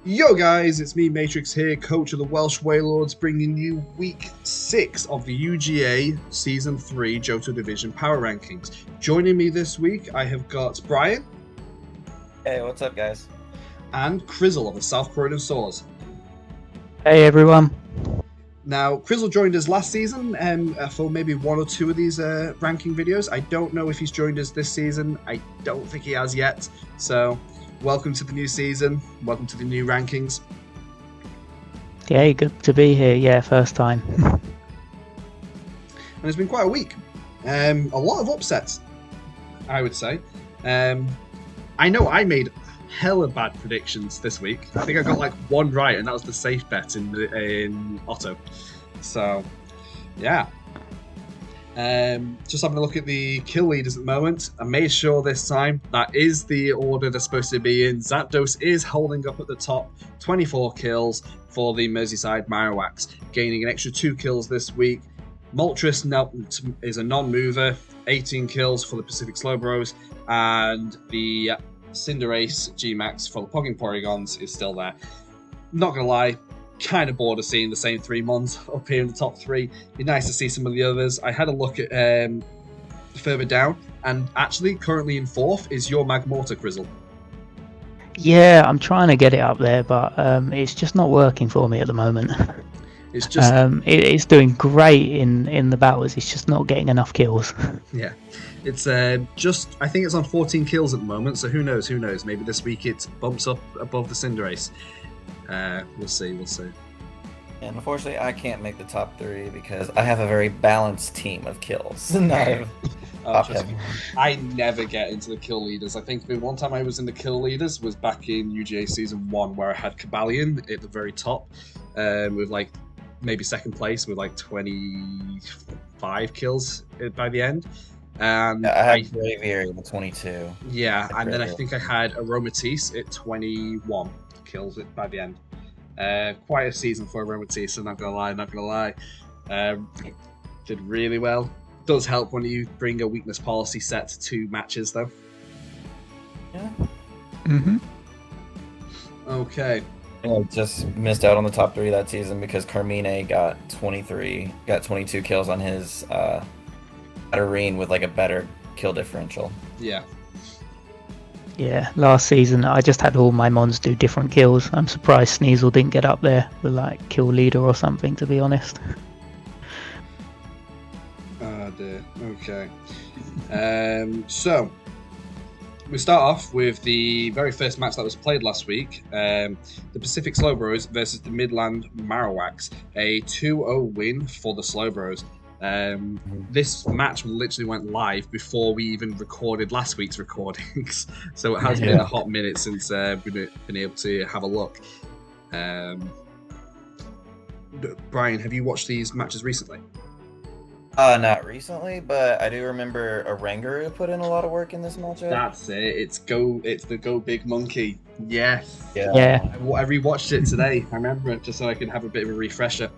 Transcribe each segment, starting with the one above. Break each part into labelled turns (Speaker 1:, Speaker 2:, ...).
Speaker 1: Yo guys, it's me Matrix here, coach of the Welsh Wailords, bringing you week 6 of the UGA Season 3 Johto Division Power Rankings. Joining me this week, I have got Bryan.
Speaker 2: Hey, what's up guys?
Speaker 1: And Crizzle of the South Croydon Soars.
Speaker 3: Hey everyone.
Speaker 1: Now, Crizzle joined us last season for maybe one or two of these ranking videos. I don't know if he's joined us this season. I don't think he has yet. So, welcome to the new season. Welcome to the new rankings.
Speaker 3: Yeah, good to be here. Yeah, first time.
Speaker 1: And it's been quite a week. A lot of upsets, I would say. I know I made hella bad predictions this week. I think I got like one right, and that was the safe bet in Otto. So, yeah. Just having a look at the kill leaders at the moment. I made sure this time that is the order they're supposed to be in. Zapdos is holding up at the top, 24 kills for the Merseyside Marowaks, gaining an extra 2 kills this week. Moltres is a non-mover, 18 kills for the Pacific Slowbros, and the Cinderace G-Max for the Pogging Porygons is still there. Not gonna lie, kind of bored of seeing the same 3 Mons up here in the top 3. Be nice to see some of the others. I had a look at further down, and actually currently in 4th is your Magmortar, Crizzle.
Speaker 3: Yeah, I'm trying to get it up there, but it's just not working for me at the moment.
Speaker 1: It's just
Speaker 3: it's doing great in the battles. It's just not getting enough kills.
Speaker 1: Yeah, it's just, I think it's on 14 kills at the moment, so who knows, maybe this week it bumps up above the Cinderace. We'll see.
Speaker 2: And unfortunately, I can't make the top 3 because I have a very balanced team of kills.
Speaker 1: I never get into the kill leaders. I think the one time I was in the kill leaders was back in UGA Season 1, where I had Cobalion at the very top, with like maybe second place with like 25 kills by the end. And
Speaker 2: yeah, I had Braviary with 22.
Speaker 1: Yeah, and then I think I had Aromatisse at 21 kills by the end. Quite a season for Aromatisse, I'm not gonna lie. Did really well. Does help when you bring a weakness policy set to matches, though.
Speaker 2: Yeah.
Speaker 1: Okay.
Speaker 2: I just missed out on the top 3 that season because Carmine got 22 kills on his Hatterene with like a better kill differential.
Speaker 1: Yeah.
Speaker 3: Yeah, last season I just had all my Mons do different kills. I'm surprised Sneasel didn't get up there with like kill leader or something, to be honest.
Speaker 1: Oh dear. Okay. So we start off with the very first match that was played last week. The Pacific Slowbros versus the Midland Marowaks. A 2-0 win for the Slowbros. This match literally went live before we even recorded last week's recordings, so it has been a hot minute since we've been able to have a look. Bryan, have you watched these matches recently?
Speaker 2: Not recently, but I do remember Oranguru put in a lot of work in this matchup.
Speaker 1: That's it. It's the Go Big Monkey. Yes.
Speaker 3: Yeah.
Speaker 1: I rewatched it today. I remember it just so I could have a bit of a refresher.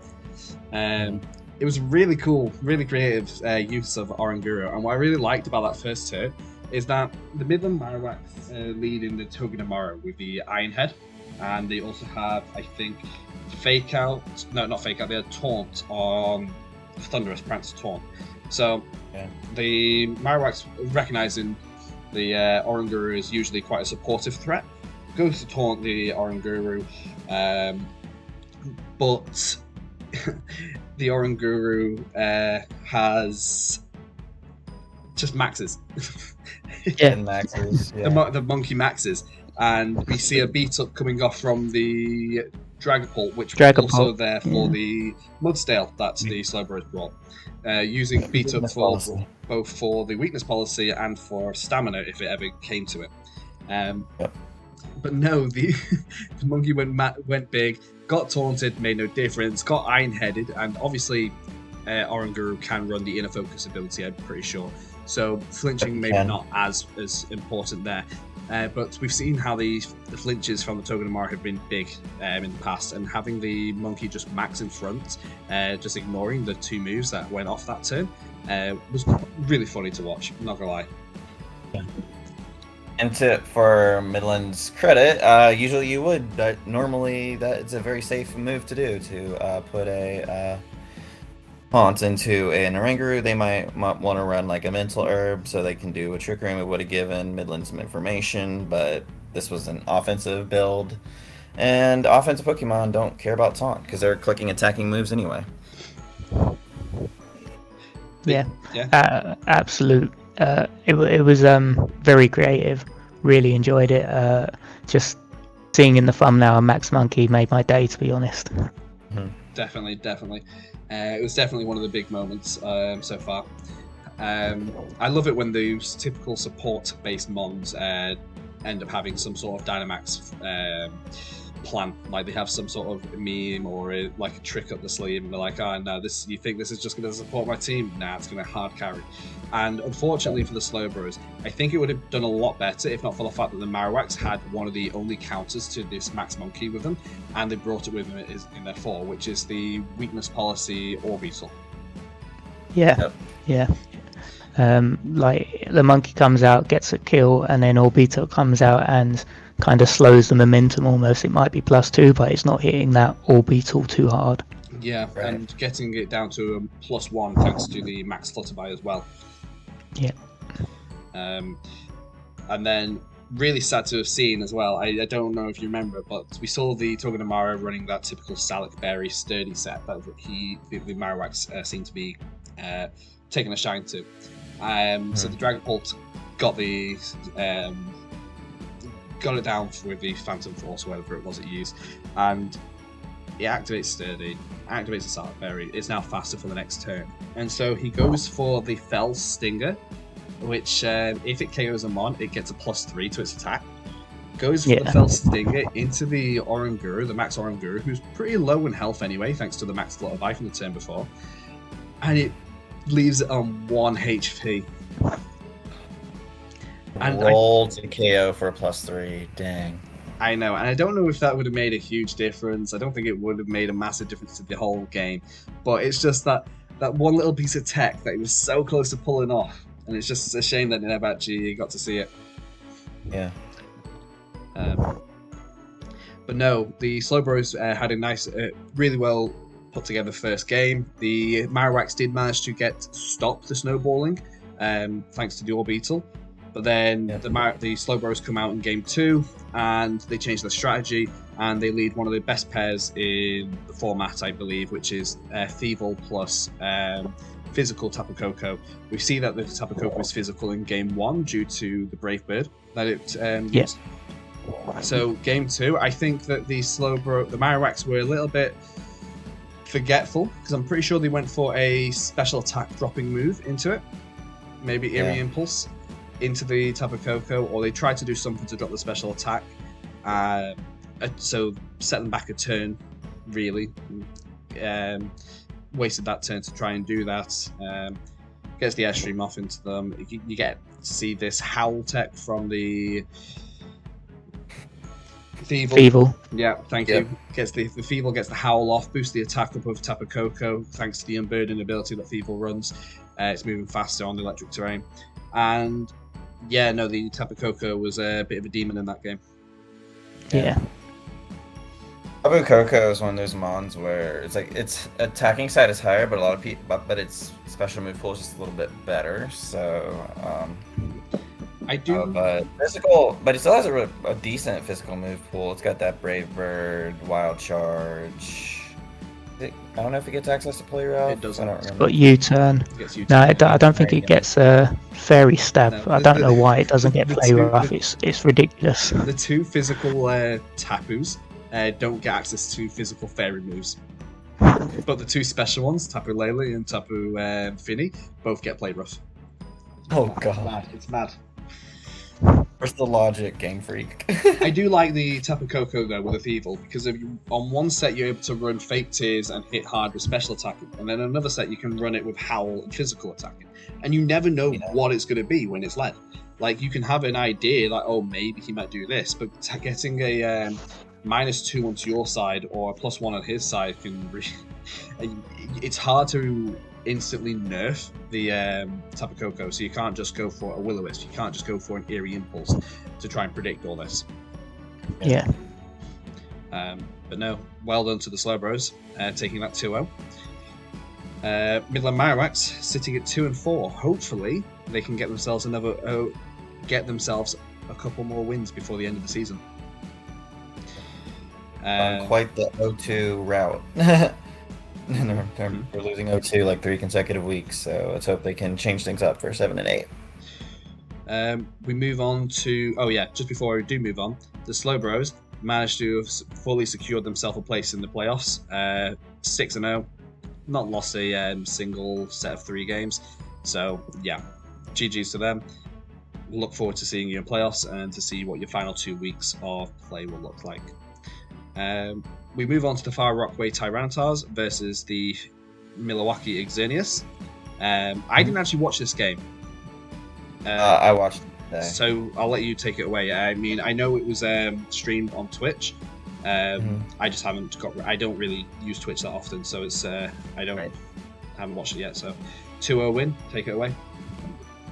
Speaker 1: It was really cool, really creative use of Oranguru, and what I really liked about that first turn is that the Midland Marowaks lead in the Togedemaru with the Iron Head, and they also have, I think, they had Taunt on Thunderous Prance Taunt. So the Marowaks, recognizing the Oranguru is usually quite a supportive threat, goes to taunt the Oranguru, but the Oranguru has just maxes.
Speaker 2: Maxes. Yeah.
Speaker 1: The monkey maxes. And we see a beat up coming off from the Dragapult, which was also there for the Mudsdale that the Slowbros brought. Using beat up for both for the weakness policy and for stamina if it ever came to it. But no, the monkey went big, got taunted, made no difference, got iron-headed, and obviously Oranguru can run the inner focus ability, I'm pretty sure. So flinching maybe not as important there. But we've seen how the flinches from the Togedemaru have been big in the past, and having the monkey just max in front, just ignoring the 2 moves that went off that turn, was really funny to watch, I'm not gonna lie.
Speaker 2: Yeah. And for Midland's credit, usually you would. Normally, it's a very safe move to do, to put a Haunt into an Oranguru. They might want to run like a Mental Herb so they can do a Trick Room. It would have given Midland some information, but this was an offensive build. And offensive Pokemon don't care about Taunt because they're clicking attacking moves anyway.
Speaker 3: Yeah. Absolute. It was very creative. Really enjoyed it. Just seeing in the thumbnail a Max Monkey made my day, to be honest.
Speaker 2: Mm-hmm.
Speaker 1: Definitely. It was definitely one of the big moments so far. I love it when those typical support-based mons end up having some sort of Dynamax plan. Like they have some sort of meme or like a trick up the sleeve, and they're like, "Oh no, you think this is just going to support my team? Nah, it's going to hard carry." And unfortunately for the Slowbros, I think it would have done a lot better if not for the fact that the Marowaks had one of the only counters to this Max Monkey with them, and they brought it with them in their 4, which is the weakness policy Orbeetle.
Speaker 3: Yeah. Like the monkey comes out, gets a kill, and then Orbeetle comes out and kind of slows the momentum almost. It might be +2, but it's not hitting that Orbeetle too hard.
Speaker 1: Yeah, right. And getting it down to a +1 thanks to the Max Flutterby as well.
Speaker 3: Yeah.
Speaker 1: And then really sad to have seen as well. I don't know if you remember, but we saw the Togedemaru running that typical Salic Berry Sturdy set that the Marowaks seem to be taking a shine to. So the Dragapult got it down with the Phantom Force, whatever it was it used, and it activates Sturdy, activates the Salic Berry. It's now faster for the next turn, and so he goes for the Fell Stinger, which if it KOs a mon, it gets a +3 to its attack. Goes for the Fell Stinger into the Oranguru, the Max Oranguru, who's pretty low in health anyway, thanks to the Max Flutterby from the turn before, and it leaves it on 1 HP.
Speaker 2: And roll to KO for a +3. Dang.
Speaker 1: I know, and I don't know if that would have made a huge difference. I don't think it would have made a massive difference to the whole game, but it's just that one little piece of tech that he was so close to pulling off, and it's just a shame that he never actually got to see it.
Speaker 2: Yeah.
Speaker 1: But no, the Slowbros had a nice, really well put together first game. The Marowaks did manage to stop the snowballing, thanks to the Orbeetle. But then the Slowbros come out in game 2, and they change their strategy, and they lead one of the best pairs in the format, I believe, which is Thievul plus physical Tapu Koko. We see that the Tapu Koko is physical in game 1 due to the Brave Bird that it used. So game 2, I think that the Marowaks were a little bit forgetful, because I'm pretty sure they went for a special attack dropping move into it. Maybe Eerie Impulse into the Tapu Koko, or they tried to do something to drop the special attack. So set them back a turn, really. Wasted that turn to try and do that. Gets the Airstream off into them. You get to see this Howell tech from the Thievul. Yeah, thank you. Gets the Thievul gets the Howl off, boosts the attack up of Tapu Koko thanks to the Unburden ability that Thievul runs. It's moving faster on the electric terrain. And the Tapu Koko was a bit of a demon in that game.
Speaker 3: Yeah.
Speaker 2: Tapu Koko is one of those mons where it's like its attacking side is higher, but a lot of people, but its special move pool is just a little bit better. So
Speaker 1: I do,
Speaker 2: but physical, but it still has a decent physical move pool. It's got that Brave Bird, Wild Charge. I don't know if it gets access to Play Rough.
Speaker 1: It doesn't.
Speaker 2: I don't remember.
Speaker 3: But U-turn. No, I don't think it gets a Fairy Stab. No, I don't know why it doesn't get Play Rough. It's ridiculous.
Speaker 1: The 2 physical Tapus don't get access to physical fairy moves. But the 2 special ones, Tapu Lele and Tapu Fini, both get Play Rough.
Speaker 2: Oh god.
Speaker 1: It's mad.
Speaker 2: Where's the logic, Game Freak?
Speaker 1: I do like the Tapu Koko though with the Thievul, because on one set you're able to run Fake Tears and hit hard with special attacking, and then another set you can run it with Howl and physical attacking, and you never know what it's going to be when it's led. Like you can have an idea like, oh, maybe he might do this, but getting a -2 onto your side or a +1 on his side it's hard to instantly nerf the Tapu Koko, so you can't just go for a Will-O-Wisp, you can't just go for an Eerie Impulse to try and predict all this.
Speaker 3: Yeah.
Speaker 1: But no, well done to the Slowbros, taking that 2-0. Midland Marowaks sitting at 2-4. Hopefully, they can get themselves a couple more wins before the end of the season.
Speaker 2: On quite the 0-2 route. They're losing 0-2 like 3 consecutive weeks, so let's hope they can change things up for 7 and 8.
Speaker 1: We move on to just before we do move on, the Slowbros managed to have fully secured themselves a place in the playoffs. 6-0, not lost a single set of 3 games. So yeah, GG's to them. Look forward to seeing you in playoffs and to see what your final 2 weeks of play will look like. We move on to the Far Rockway Tyrannotars versus the Milwaukee Xerneas. I didn't actually watch this game.
Speaker 2: I watched it today.
Speaker 1: So I'll let you take it away. I mean, I know it was streamed on Twitch. I just haven't I don't really use Twitch that often, so it's haven't watched it yet. So 2-0 win. Take it away.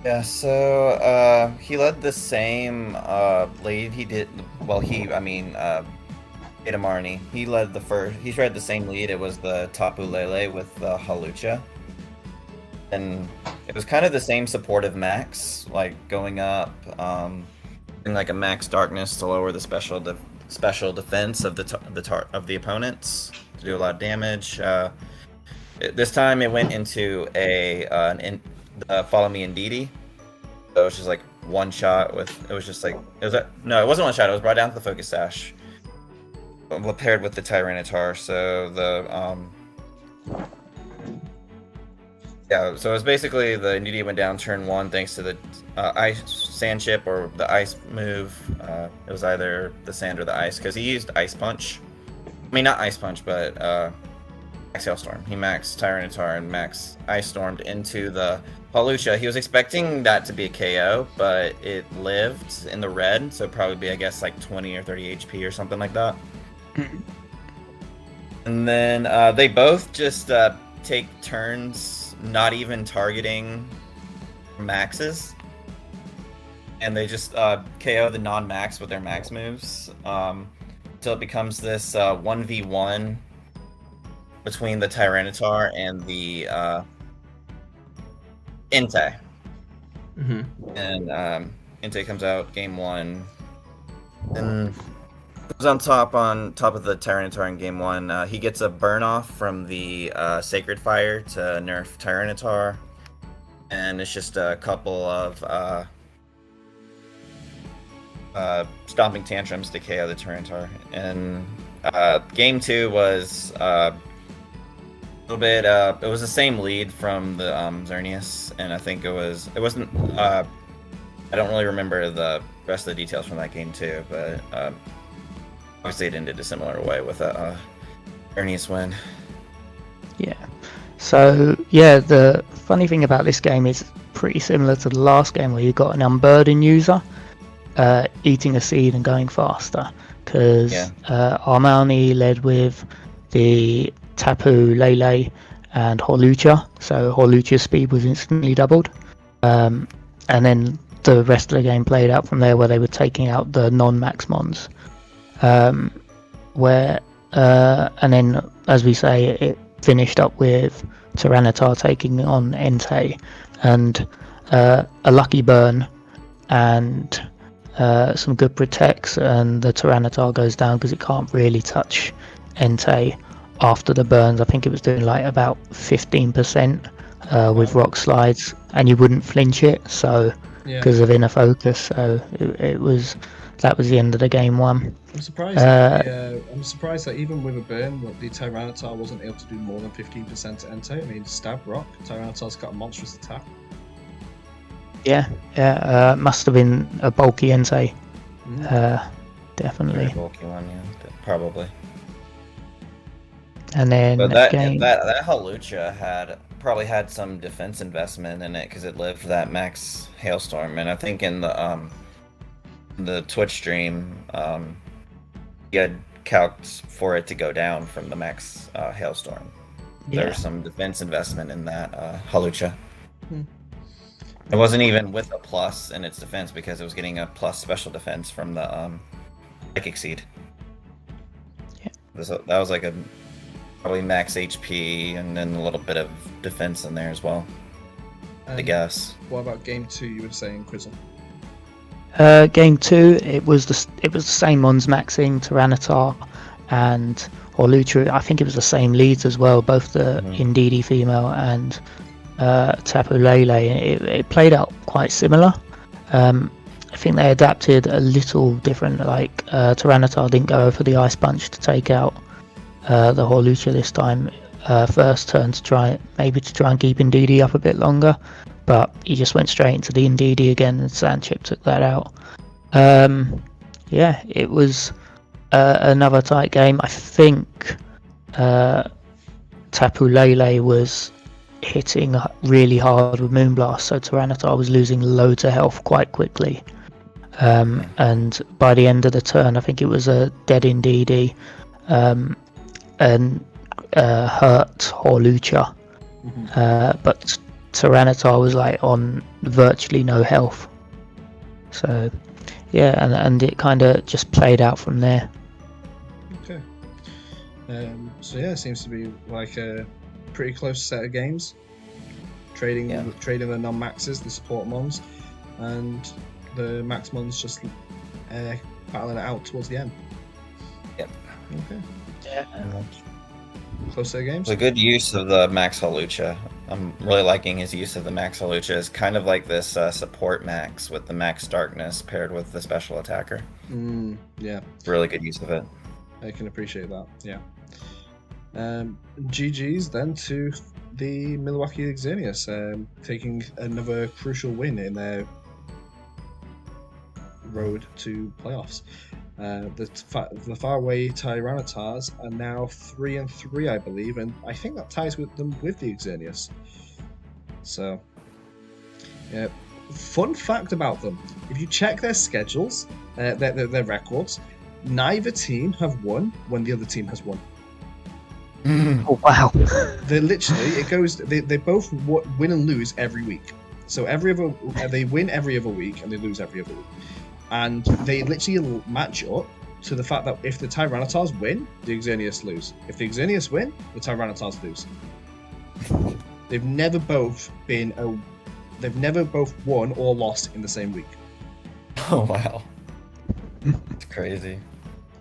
Speaker 2: Yeah, so he led the same lead he did. Well, Itamarni. He led the same lead. It was the Tapu Lele with the Hawlucha. And it was kind of the same supportive max, like going up in like a max darkness to lower the special defense of the opponents to do a lot of damage. This time it went into the Follow Me Indeedee. So it was just like one shot it wasn't one shot, it was brought down to the Focus Sash. Paired with the Tyranitar, so so it was basically the Indeedee went down turn 1 thanks to the Ice Sand Chip or the Ice move. It was either the Sand or the Ice, because he used Ice Punch. I mean, not Ice Punch, but Max Hailstorm. He maxed Tyranitar and Max Ice Stormed into the Hawlucha. He was expecting that to be a KO, but it lived in the red, so it'd probably be, I guess, like 20 or 30 HP or something like that. And then they both just take turns not even targeting maxes, and they just KO the non-max with their max moves until it becomes this 1v1 between the Tyranitar and the Entei. And Entei comes out game 1 and was on top of the Tyranitar in game 1. He gets a burn off from the Sacred Fire to nerf Tyranitar, and it's just a couple of stomping tantrums to KO the Tyranitar. And game 2 was a little bit. It was the same lead from the Xerneas, and I think it wasn't. I don't really remember the rest of the details from that game too, but. Obviously, it ended a similar way with a Xerneas win. Yeah.
Speaker 3: So, yeah, the funny thing about this game is pretty similar to the last game where you got an Unburden user eating a seed and going faster. Because Armani led with the Tapu Lele and Hawlucha, so Hawlucha's speed was instantly doubled. And then the rest of the game played out from there where they were taking out the non-max mons. And then, as we say, it finished up with Tyranitar taking on Entei, and a lucky burn and some good protects, and the Tyranitar goes down because it can't really touch Entei after the burns. I think it was doing like about 15% with rock slides, and you wouldn't flinch it, so because of inner focus. So that was the end of the game 1.
Speaker 1: I'm surprised. I'm surprised that even with a burn, the Tyranitar wasn't able to do more than 15% to Entei. I mean, stab rock. Tyranitar's got a monstrous attack.
Speaker 3: Yeah. Must have been a bulky Entei. Definitely.
Speaker 2: Very bulky one, yeah, probably.
Speaker 3: And then
Speaker 2: that Hawlucha probably had some defense investment in it because it lived that max Hailstorm, and I think in the Twitch stream, he had calcs for it to go down from the max Hailstorm. there was some defense investment in that Hawlucha. It wasn't even with a plus in its defense because it was getting a plus special defense from the Psychic Seed.
Speaker 3: Yeah.
Speaker 2: That was like a probably max HP and then a little bit of defense in there as well. I guess.
Speaker 1: What about game 2? You were saying, Crizzle?
Speaker 3: Game 2, it was the same ones maxing Tyranitar and Hawlucha. I think it was the same leads as well, both the Indeedee female and Tapu Lele. It played out quite similar. I think they adapted a little different. Like Tyranitar didn't go for the Ice Punch to take out the Hawlucha this time. First turn to try and keep Indeedee up a bit longer, but he just went straight into the Indeedee again, and Sandchip took that out. It was another tight game. I think Tapu Lele was hitting really hard with Moonblast, so Tyranitar was losing loads of health quite quickly. And by the end of the turn, I think it was a dead Indeedee and hurt Hawlucha. But Tyranitar was like on virtually no health. So yeah, and it kind of just played out from there.
Speaker 1: Okay. So yeah, it seems to be like a pretty close set of games. Trading the non-maxes, the support mons, and the max mons just battling it out towards the end.
Speaker 2: Yep.
Speaker 1: Okay.
Speaker 3: Yeah.
Speaker 1: Close set of games.
Speaker 2: It's a good use of the Max Hawlucha. I'm really liking his use of the Max Hawlucha. It's kind of like this support Max with the Max Darkness paired with the special attacker.
Speaker 1: Yeah.
Speaker 2: Really good use of it.
Speaker 1: I can appreciate that. Yeah. GG's then to the Milwaukee Xerneas, taking another crucial win in their road to playoffs. The faraway Tyranitars are now 3-3, I believe, and I think that ties with them with the Xerneas. So, fun fact about them: if you check their schedules, their records, neither team have won when the other team has won.
Speaker 3: Oh wow!
Speaker 1: They literally they both win and lose every week. So they win every other week and they lose every other week. And they literally match up to the fact that if the Tyranitars win, the Xerneas lose. If the Xerneas win, the Tyranitars lose. They've never both won or lost in the same week.
Speaker 2: Oh wow. It's crazy.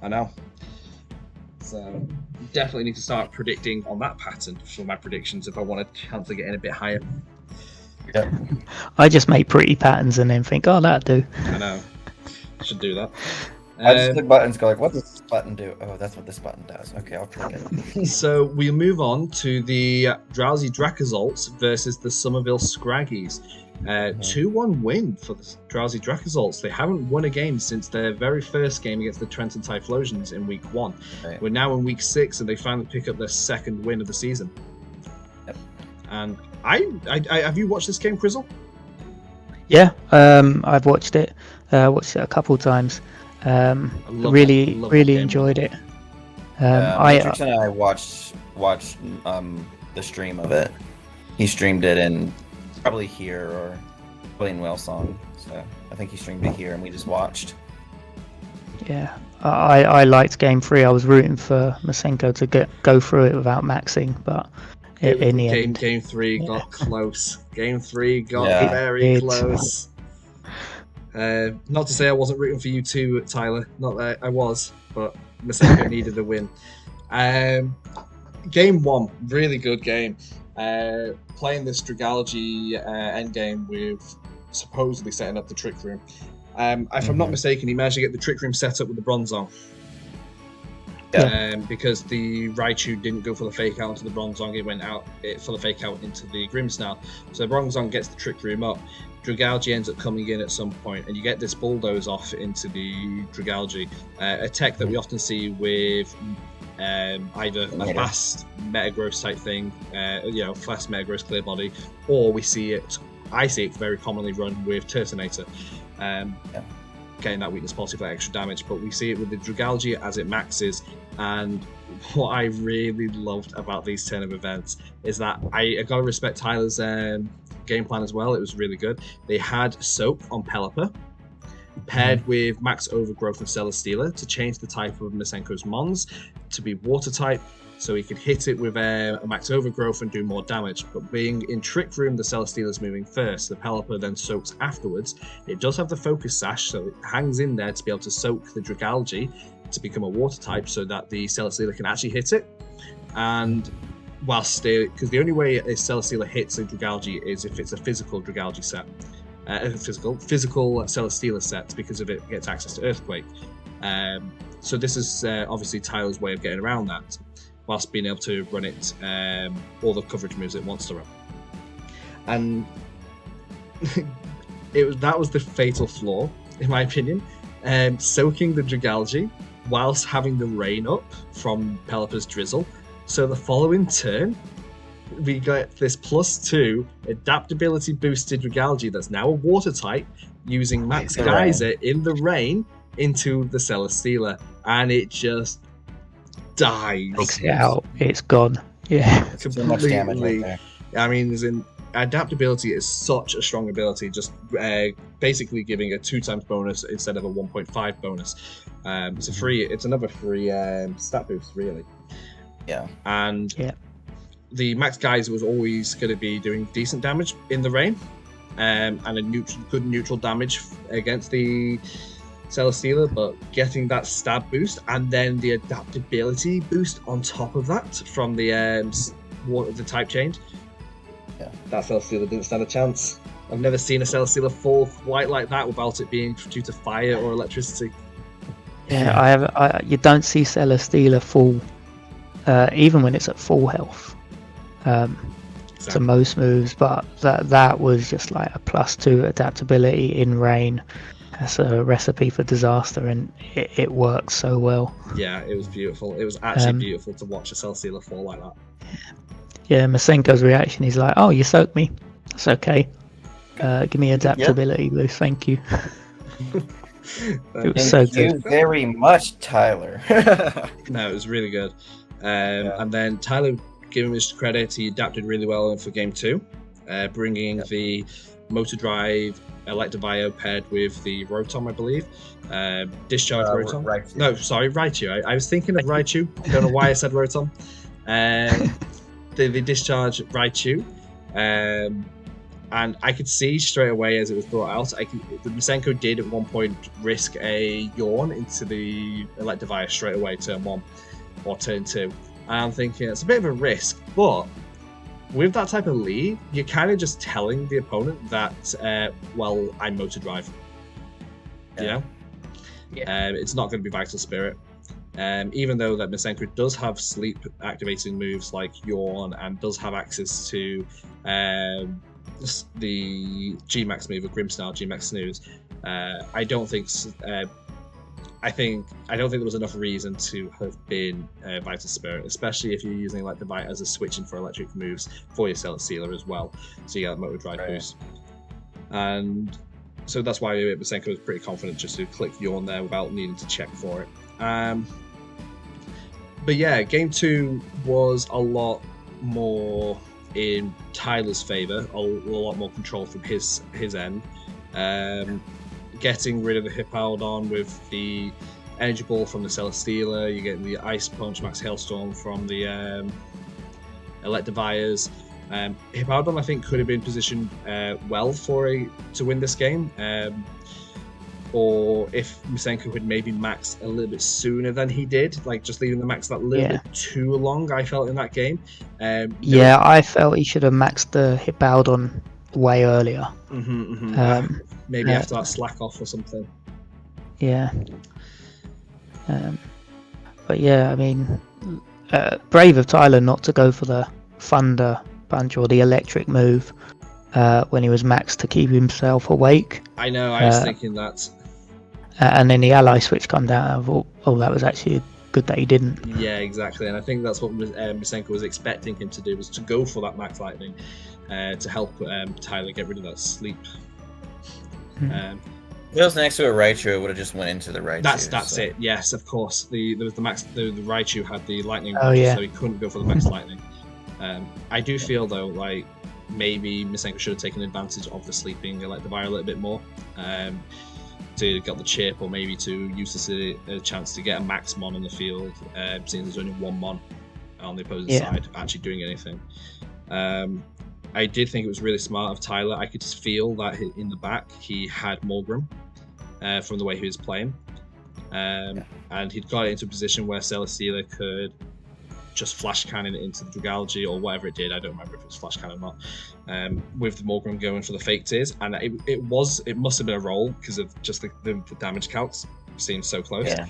Speaker 1: I know. So definitely need to start predicting on that pattern for my predictions if I want a chance of getting a bit higher.
Speaker 2: Yep.
Speaker 3: I just make pretty patterns and then think, oh, that'll do.
Speaker 1: I know. Should do that.
Speaker 2: I just click buttons, go like, what does this button do? Oh, that's what this button does. Okay, I'll click it.
Speaker 1: So we move on to the Drowzee Dracosalts versus the Summerville Scraggys. 2-1 win for the Drowzee Dracosalts. They haven't won a game since their very first game against the Trenton Typhlosions in week 1. Right. We're now in week 6 and they finally pick up their second win of the season.
Speaker 2: Yep. And
Speaker 1: I have you watched this game, Crizzle?
Speaker 3: Yeah, I've watched it. Watched it a couple times. Really enjoyed it.
Speaker 2: Matrix and I watched the stream of it. He streamed it in probably here or playing Whale Song. So I think he streamed it here and we just watched.
Speaker 3: Yeah, I liked game 3. I was rooting for Masenko to go through it without maxing, but in the end,
Speaker 1: game 3 got close. Game 3 got very close. Not to say I wasn't rooting for you too, Tyler. Not that I was, but Masenko needed a win. Game 1, really good game. Playing this Dragalge endgame with supposedly setting up the Trick Room. If I'm not mistaken, he managed to get the Trick Room set up with the Bronzong. Because the Raichu didn't go for the fake out into the Bronzong, it went out for the fake out into the Grimmsnarl. So the Bronzong gets the Trick Room up. Dragalge ends up coming in at some point, and you get this bulldoze off into the Dragalge, a tech that we often see with either a fast Metagross type thing, fast Metagross clear body, or I see it very commonly run with Turtonator, getting that weakness policy for extra damage. But we see it with the Dragalge as it maxes. And what I really loved about these turn of events is that I got to respect Tyler's game plan as well. It was really good. They had Soak on Pelipper, paired with Max Overgrowth of Celesteela to change the type of Masenko's Mons to be Water type, so he could hit it with a Max Overgrowth and do more damage. But being in Trick Room, the Celesteela's moving first, the Pelipper then soaks afterwards. It does have the Focus Sash, so it hangs in there to be able to soak the Dragalge to become a Water type, so that the Celesteela can actually hit it. And whilst because the only way a Celesteela hits a Dragalge is if it's a physical Dragalge set. Physical Celesteela set, because of it gets access to Earthquake. So this is obviously Tyler's way of getting around that, whilst being able to run it all the coverage moves it wants to run. And that was the fatal flaw, in my opinion. Soaking the Dragalge whilst having the rain up from Pelipper's Drizzle. So the following turn, we got this +2 adaptability boosted Dragalge that's now a Water type, using Max Geyser in the rain into the Celesteela, and it just dies.
Speaker 3: Takes it out. It's gone. Yeah.
Speaker 2: Completely. So much damage right there.
Speaker 1: I mean, adaptability is such a strong ability, just basically giving a 2x bonus instead of a 1.5 bonus. It's another free stat boost, really.
Speaker 2: Yeah.
Speaker 1: And the Max Geyser was always going to be doing decent damage in the rain, and a good neutral damage against the Celesteela, but getting that stab boost and then the adaptability boost on top of that from the type change, that Celesteela didn't stand a chance. I've never seen a Celesteela fall quite like that without it being due to fire or electricity.
Speaker 3: Yeah, you don't see Celesteela fall even when it's at full health. To most moves, but that was just like a +2 adaptability in rain. That's a recipe for disaster, and it works so well.
Speaker 1: Yeah, it was beautiful. It was actually beautiful to watch a Celesteela fall like that.
Speaker 3: Yeah, Masenko's reaction, he's like, "Oh, you soaked me. That's okay. Give me adaptability boost, thank you." It was so good.
Speaker 2: Thank you very much, Tyler.
Speaker 1: No, it was really good. And then Tyler, giving him his credit, he adapted really well for game 2, bringing the Motor Drive Electivire paired with the Rotom, I believe. Discharge Rotom.
Speaker 2: Raichu.
Speaker 1: No, sorry, Raichu. I was thinking of Raichu. I don't know why I said Rotom. The Discharge Raichu. And I could see straight away as it was brought out, the Masenko did at one point risk a Yawn into the Electivire straight away, turn 1 or turn 2. And I'm thinking it's a bit of a risk, but with that type of lead, you're kind of just telling the opponent that, I'm Motor Drive. You know? Yeah. It's not going to be Vital Spirit. Even though that Masenko does have sleep activating moves like Yawn and does have access to the G-Max move of Grimmsnarl, G-Max Snooze, I don't think there was enough reason to have been Vital Spirit, especially if you're using Electivire as a switch-in for electric moves for your Celesteela as well, so you get that Motor Drive boost. And so that's why Masenko was pretty confident just to click Yawn there without needing to check for it. But yeah, game 2 was a lot more in Tyler's favour, a lot more control from his end. Getting rid of the Hippowdon with the Energy Ball from the Celesteela, you're getting the Ice Punch, Max Hailstorm from the Electivires. Hippowdon, I think, could have been positioned well to win this game. Or if Masenko had maybe maxed a little bit sooner than he did, like just leaving the max that little bit too long, I felt in that game.
Speaker 3: I felt he should have maxed the Hippowdon way earlier.
Speaker 1: Maybe after that slack off or something.
Speaker 3: Yeah. But yeah, I mean, brave of Tyler not to go for the Thunder Punch or the electric move when he was maxed to keep himself awake.
Speaker 1: I know, I was thinking that.
Speaker 3: And then the ally switch come down. I thought, that was actually good that he didn't.
Speaker 1: Yeah, exactly. And I think that's what Masenko was expecting him to do, was to go for that Max Lightning to help Tyler get rid of that sleep.
Speaker 2: If it was next to a Raichu, it would have just went into the Raichu.
Speaker 1: That's it. Yes, of course. There was the max. The Raichu had the lightning,
Speaker 3: Oh, yeah.
Speaker 1: so he couldn't go for the max lightning. I do feel though like maybe Masenko should have taken advantage of the sleeping Electivire a little bit more, to get the chip, or maybe to use this as a chance to get a max mon on the field, seeing there's only one mon on the opposing side actually doing anything. I did think it was really smart of Tyler. I could just feel that in the back he had Morgrem from the way he was playing. And he'd got it into a position where Celesteela could just flash cannon it into the Dragalge or whatever it did. I don't remember if it was flash cannon or not. With the Morgrem going for the fake tears, and it must have been a roll because of just the damage counts seemed so close.
Speaker 2: Yeah.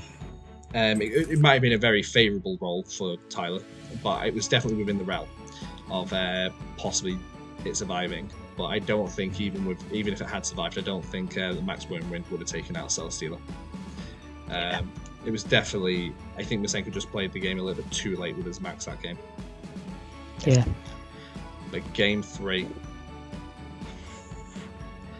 Speaker 1: It might have been a very favourable roll for Tyler, but it was definitely within the realm of possibly it surviving. But I don't think even if it had survived, I don't think the Max Wormwind would have taken out Celesteela. It was definitely, I think Masenko just played the game a little bit too late with his Max that game.
Speaker 3: Yeah.
Speaker 1: But game 3.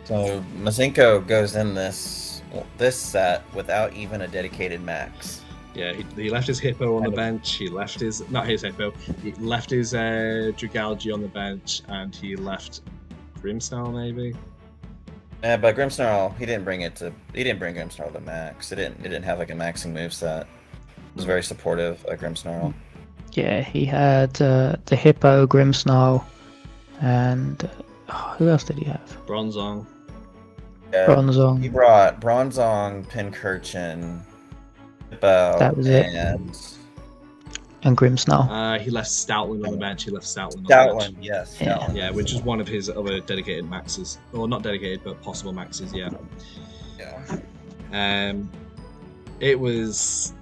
Speaker 2: So Masenko goes in this set without even a dedicated Max.
Speaker 1: Yeah, he left his Hippo on the bench. He left his He left his Dragalge on the bench, and he left Grimmsnarl maybe.
Speaker 2: Yeah, but Grimmsnarl, he didn't bring Grimmsnarl to max. It didn't have like a maxing moveset. It was very supportive of Grimmsnarl.
Speaker 3: Yeah, he had the Hippo, Grimmsnarl, and who else did he have?
Speaker 1: Bronzong.
Speaker 2: Yeah,
Speaker 3: Bronzong.
Speaker 2: He brought Bronzong, Pincurchin, Hippo,
Speaker 3: That was it. And Grimmsnarl.
Speaker 1: He left Stoutland on the bench. Stoutland,
Speaker 2: yes.
Speaker 3: Yeah.
Speaker 2: Stoutland.
Speaker 1: Yeah, which is one of his other dedicated maxes. Or not dedicated, but possible maxes, yeah. It was...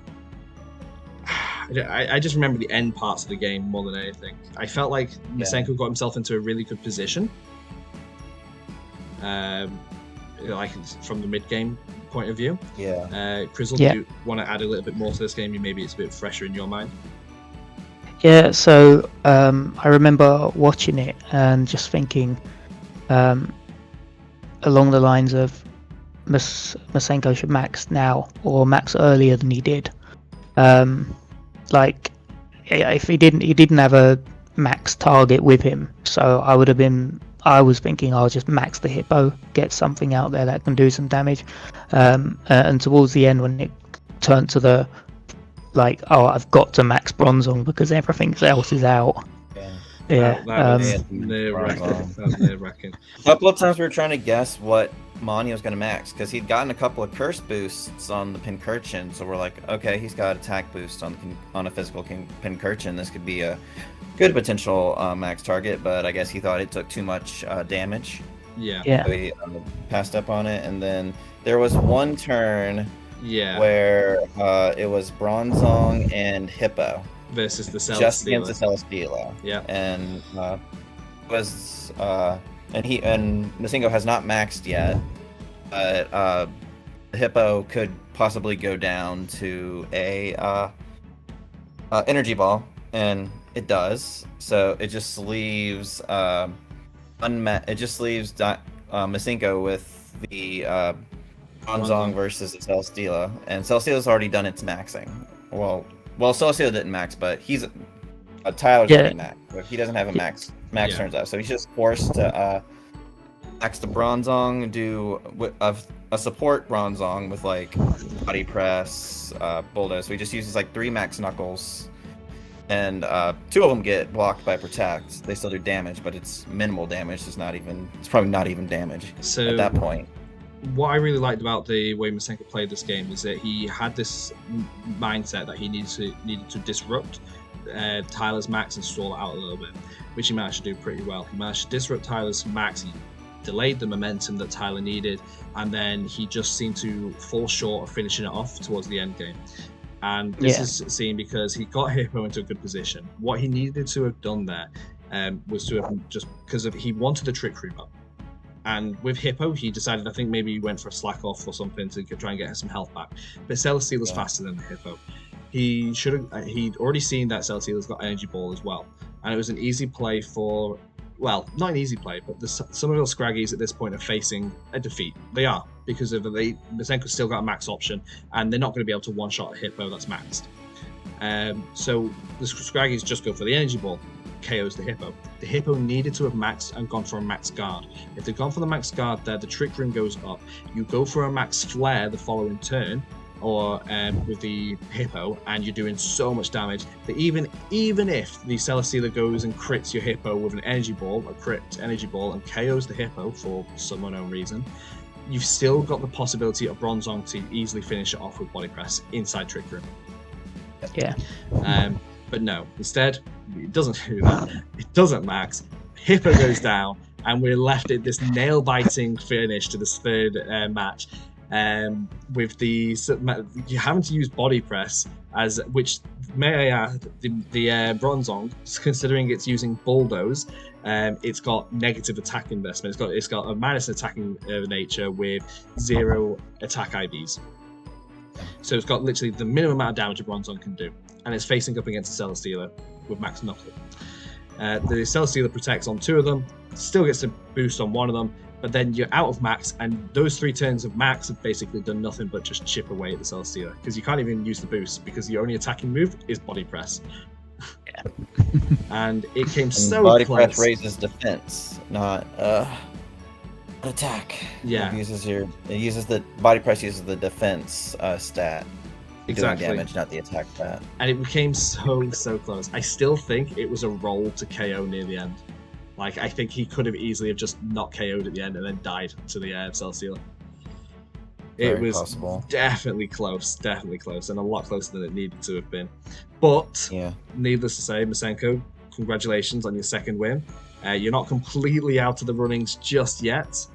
Speaker 1: I just remember the end parts of the game more than anything. I felt like Masenko got himself into a really good position. Like from the mid-game point of view.
Speaker 2: Yeah.
Speaker 1: Crizzle, do you want to add a little bit more to this game? Maybe it's a bit fresher in your mind.
Speaker 3: Yeah, so I remember watching it and just thinking along the lines of Masenko should max now or max earlier than he did. Like if he didn't have a max target with him, so I was thinking I'll just max the Hippo, get something out there that can do some damage, and towards the end when it turned to the I've got to max Bronzong because everything else is out. Yeah.
Speaker 1: That was nerve-wracking.
Speaker 2: A couple of times we were trying to guess what Mani was going to max because he'd gotten a couple of curse boosts on the Pincurchin, so we're like, okay, he's got attack boost on a physical Pincurchin. This could be a good potential max target, but I guess he thought it took too much damage.
Speaker 3: Yeah.
Speaker 2: So he passed up on it, and then there was one turn where it was Bronzong and Hippo
Speaker 1: versus the Celesteela.
Speaker 2: Just against the Celesteela.
Speaker 1: Yeah.
Speaker 2: And and Masenko has not maxed yet, but the Hippo could possibly go down to a energy ball, and it does. So it just leaves Masenko with the Bronzong versus the Celesteela, and Celesteela's already done its maxing. Well, Celesteela didn't max, but Tyler's already maxed. So he doesn't have a max turns out, so he's just forced to max the Bronzong and do a support Bronzong with like body press, bulldoze. So he just uses like 3 max knuckles, and 2 of them get blocked by protect. They still do damage, but it's minimal damage. It's probably not even damage at that point.
Speaker 1: What I really liked about the way Masenko played this game is that he had this mindset that he needed to disrupt Tyler's max and stall it out a little bit, which he managed to do pretty well. He managed to disrupt Tyler's max. He delayed the momentum that Tyler needed, and then he just seemed to fall short of finishing it off towards the end game. And this is seen because he got Hippo into a good position. What he needed to have done there was to have just because he wanted a Trick Room up. And with Hippo, he decided, I think maybe he went for a slack off or something to try and get some health back. But Celesteela's faster than the Hippo. He'd already seen that Celesteela's got Energy Ball as well. And it was an easy play for, well, not an easy play, but the Summerville Scraggys at this point are facing a defeat. They are. because of Masenko's still got a max option, and they're not going to be able to one-shot a Hippo that's maxed. So the Scraggys just go for the Energy Ball, KOs the Hippo. The Hippo needed to have maxed and gone for a max guard. If they'd gone for the max guard there, the Trick Room goes up. You go for a max Flare the following turn, or with the Hippo, and you're doing so much damage that even if the Celesteela goes and crits your Hippo with an Energy Ball, a crit Energy Ball, and KOs the Hippo for some unknown reason, you've still got the possibility of Bronzong to easily finish it off with Body Press inside Trick Room.
Speaker 3: Yeah.
Speaker 1: But no, instead, it doesn't do that. It doesn't max. Hippo goes down, and we're left at this nail-biting finish to this third match. With you having to use Body Press, which may I add, the Bronzong, considering it's using Bulldoze, it's got negative attack investment. It's got a minus attacking nature with 0 attack IVs. So it's got literally the minimum amount of damage a Bronzong can do, and it's facing up against a Celesteela with max Knuckle. The Celesteela protects on 2 of them, still gets a boost on 1 of them, but then you're out of max, and those 3 turns of max have basically done nothing but just chip away at the Celesteela, because you can't even use the boost, because your only attacking move is Body Press.
Speaker 3: Yeah.
Speaker 1: And it came so
Speaker 2: Body
Speaker 1: close.
Speaker 2: Press raises defense, not attack.
Speaker 1: Yeah.
Speaker 2: The Body Press uses the defense stat.
Speaker 1: Exactly.
Speaker 2: Doing damage, not the attack stat.
Speaker 1: And it became so close. I still think it was a roll to KO near the end. Like, I think he could have easily have just not KO'd at the end and then died to the Celesteela. It was
Speaker 2: possible.
Speaker 1: definitely close, and a lot closer than it needed to have been. But, needless to say, Masenko, congratulations on your 2nd win. You're not completely out of the runnings just yet.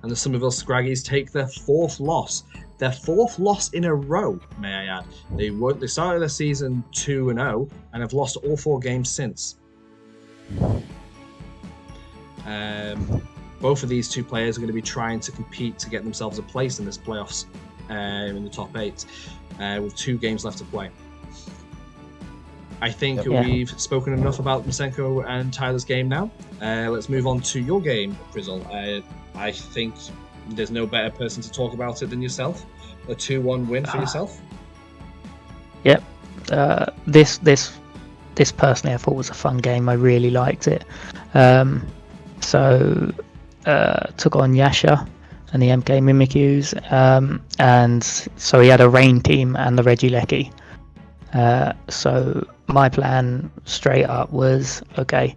Speaker 1: And the Summerville Scraggys take their 4th loss. Their 4th loss in a row, may I add. They started their season 2-0 and have lost all 4 games since. Both of these 2 players are going to be trying to compete to get themselves a place in this playoffs in the top 8 with 2 games left to play. I think we've spoken enough about Masenko and Tyler's game now. Let's move on to your game, Crizzle. I think there's no better person to talk about it than yourself. A 2-1 win for yourself. Yep.
Speaker 3: This personally I thought was a fun game. I really liked it. Took on Yasha and the MK Mimikyus, and so he had a Rain team and the Regieleki. So my plan straight up was, okay,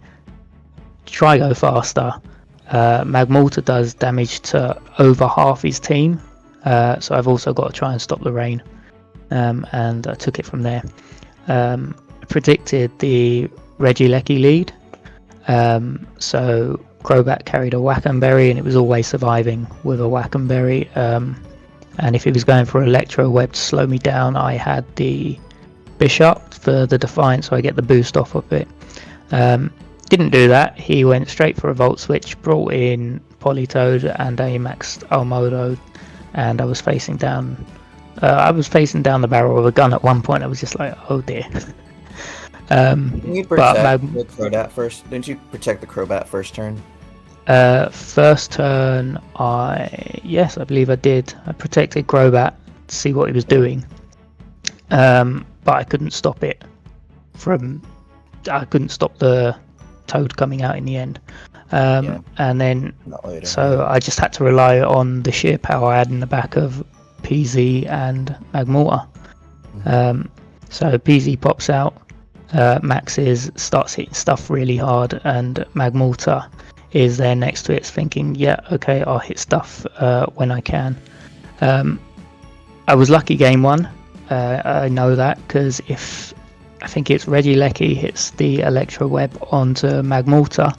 Speaker 3: try go faster. Magmortar does damage to over half his team, so I've also got to try and stop the Rain, and I took it from there. Predicted the Regieleki lead, so Crobat carried a Wackenberry, and it was always surviving with a Wackenberry, and if he was going for Electro Web to slow me down, I had the Bishop for the Defiance, so I get the boost off of it. Didn't do that. He went straight for a Volt Switch, brought in Politoed and a maxed Almodo, and I was facing down the barrel of a gun at one point. I was just like, oh dear.
Speaker 2: Didn't you protect the Crobat first? Didn't you protect the Crobat first turn?
Speaker 3: First turn, I believe I did. I protected Crobat to see what he was doing, but I couldn't stop it I couldn't stop the Toad coming out in the end. And then so I just had to rely on the sheer power I had in the back of PZ and Magmortar. So PZ pops out, maxes, starts hitting stuff really hard, and Magmortar is there next to it thinking, yeah, okay, I'll hit stuff when I can. I was lucky game 1. I know that because if I think it's Regieleki hits the Electro Web onto Magmortar,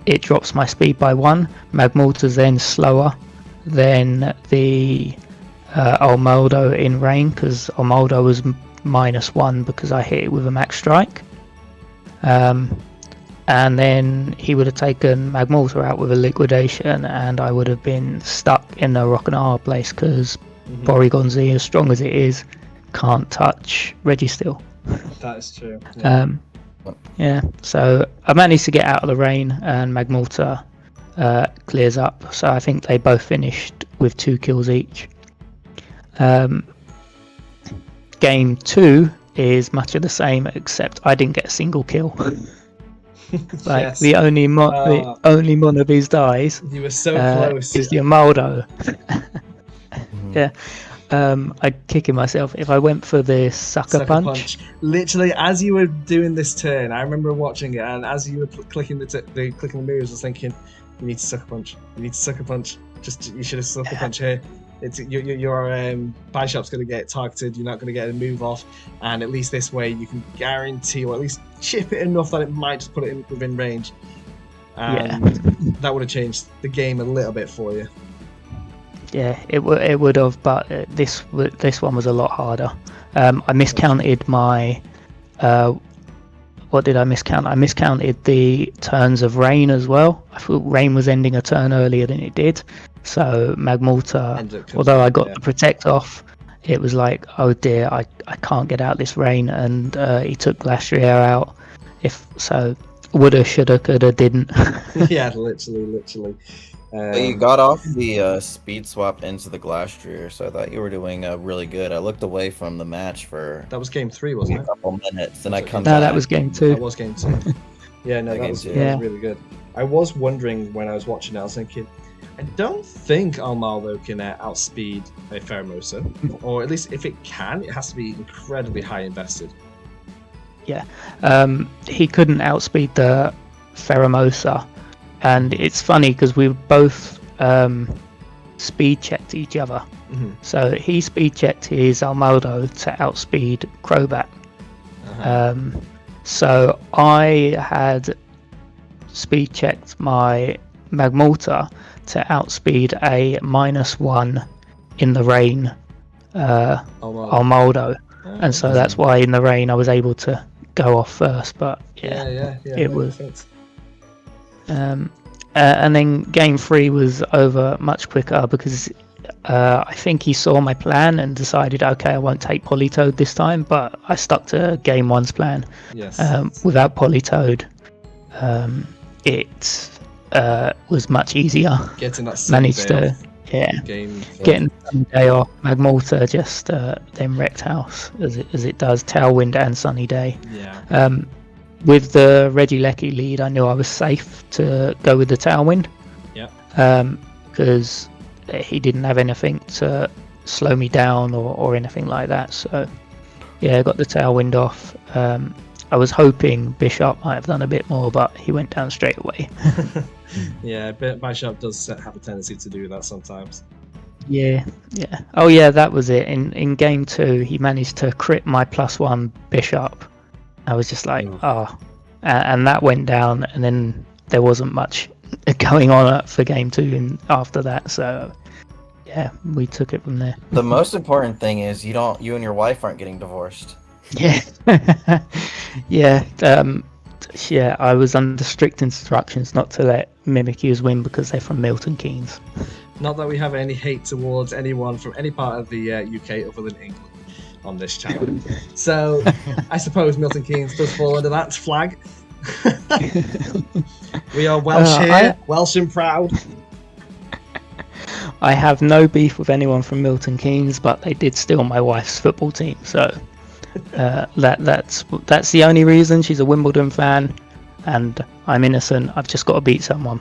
Speaker 3: it drops my speed by 1. Magmortar's then slower than the Almodo in Rain, because Almodo was -1 because I hit it with a max strike. And then he would have taken Magmortar out with a liquidation, and I would have been stuck in the rock and a hard place because Porygon Z, as strong as it is, can't touch Registeel.
Speaker 1: That is true.
Speaker 3: So I managed to get out of the Rain, and Magmortar clears up. So I think they both finished with 2 kills each. Game 2 is much of the same, except I didn't get a single kill. Like
Speaker 1: Yes.
Speaker 3: the only one of his dies.
Speaker 1: You were so close.
Speaker 3: Is the Amaldo. Yeah. I'd kicking myself if I went for the sucker punch.
Speaker 1: Literally, as you were doing this turn, I remember watching it, and as you were clicking the moves, I was thinking, "You need to sucker punch. You need to sucker punch. You should have sucker punch here. It's your buy shop's going to get targeted. You're not going to get a move off, and at least this way you can guarantee, or at least chip it enough that it might just put it within range. And that would have changed the game a little bit for you."
Speaker 3: Yeah, it would have, but this one was a lot harder. I miscounted my. What did I miscount? I miscounted the turns of Rain as well. I thought Rain was ending a turn earlier than it did. So Magmortar, although I got the Protect off, it was like, oh dear, I can't get out this Rain, and he took Glastrier out. If so, woulda, shoulda, coulda, didn't.
Speaker 1: Yeah, literally.
Speaker 2: You got off the speed swap into the Glastrier, so I thought you were doing really good. I looked away from the match for
Speaker 1: that was game 3, wasn't it?
Speaker 2: A couple minutes, and I come.
Speaker 3: No, that was game 2.
Speaker 1: That was game 2. Yeah, no, that was really good. I was wondering when I was watching it, I was thinking, I don't think Almaldo can outspeed a Pheromosa, or at least if it can, it has to be incredibly high invested.
Speaker 3: Yeah, he couldn't outspeed the Pheromosa, and it's funny because we both speed checked each other. Mm-hmm. So he speed checked his Almaldo to outspeed Crobat. So I had speed checked my Magmortar to outspeed a -1 in the rain Almaldo. And so that's why in the rain I was able to go off first. But it was. And then game 3 was over much quicker because I think he saw my plan and decided, okay, I won't take Politoed this time, but I stuck to game 1's plan.
Speaker 1: Yes.
Speaker 3: Without Politoed, it was much easier.
Speaker 1: Getting that
Speaker 3: managed to
Speaker 1: off.
Speaker 3: Getting the day off. Magmortar just then wrecked house as it does Tailwind and Sunny Day.
Speaker 1: Yeah.
Speaker 3: With the Regieleki lead, I knew I was safe to go with the Tailwind.
Speaker 1: Yeah.
Speaker 3: Because he didn't have anything to slow me down or anything like that. So yeah, I got the Tailwind off. I was hoping Bishop might have done a bit more, but he went down straight away.
Speaker 1: Yeah, Bishop does have a tendency to do that sometimes.
Speaker 3: Yeah. Oh yeah, that was it. In game 2, he managed to crit my +1 Bishop. I was just like, and that went down, and then there wasn't much going on for game 2 after that. So yeah, we took it from there.
Speaker 2: The most important thing is you and your wife aren't getting divorced.
Speaker 3: Yeah. Yeah. Yeah, I was under strict instructions not to let Mimikyus win because they're from Milton Keynes.
Speaker 1: Not that we have any hate towards anyone from any part of the UK other than England on this channel. So I suppose Milton Keynes does fall under that flag. We are Welsh here, Welsh and proud.
Speaker 3: I have no beef with anyone from Milton Keynes, but they did steal my wife's football team, so that's the only reason. She's a Wimbledon fan, and I'm innocent. I've just got to beat someone.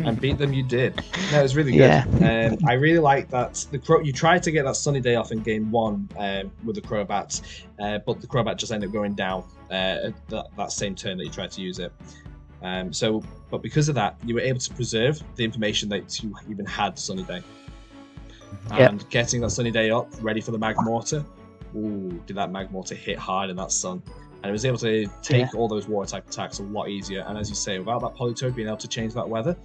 Speaker 1: And beat them you did. No, it was really good. Yeah. I really like that you tried to get that Sunny Day off in game 1 with the Crobats, but the Crobat just ended up going down that same turn that you tried to use it. But because of that, you were able to preserve the information that you even had Sunny Day. And getting that Sunny Day up, ready for the Magmortar. Ooh, did that Magmortar hit hard in that sun. And it was able to take all those water type attacks a lot easier. And as you say, without that Politoed being able to change that weather,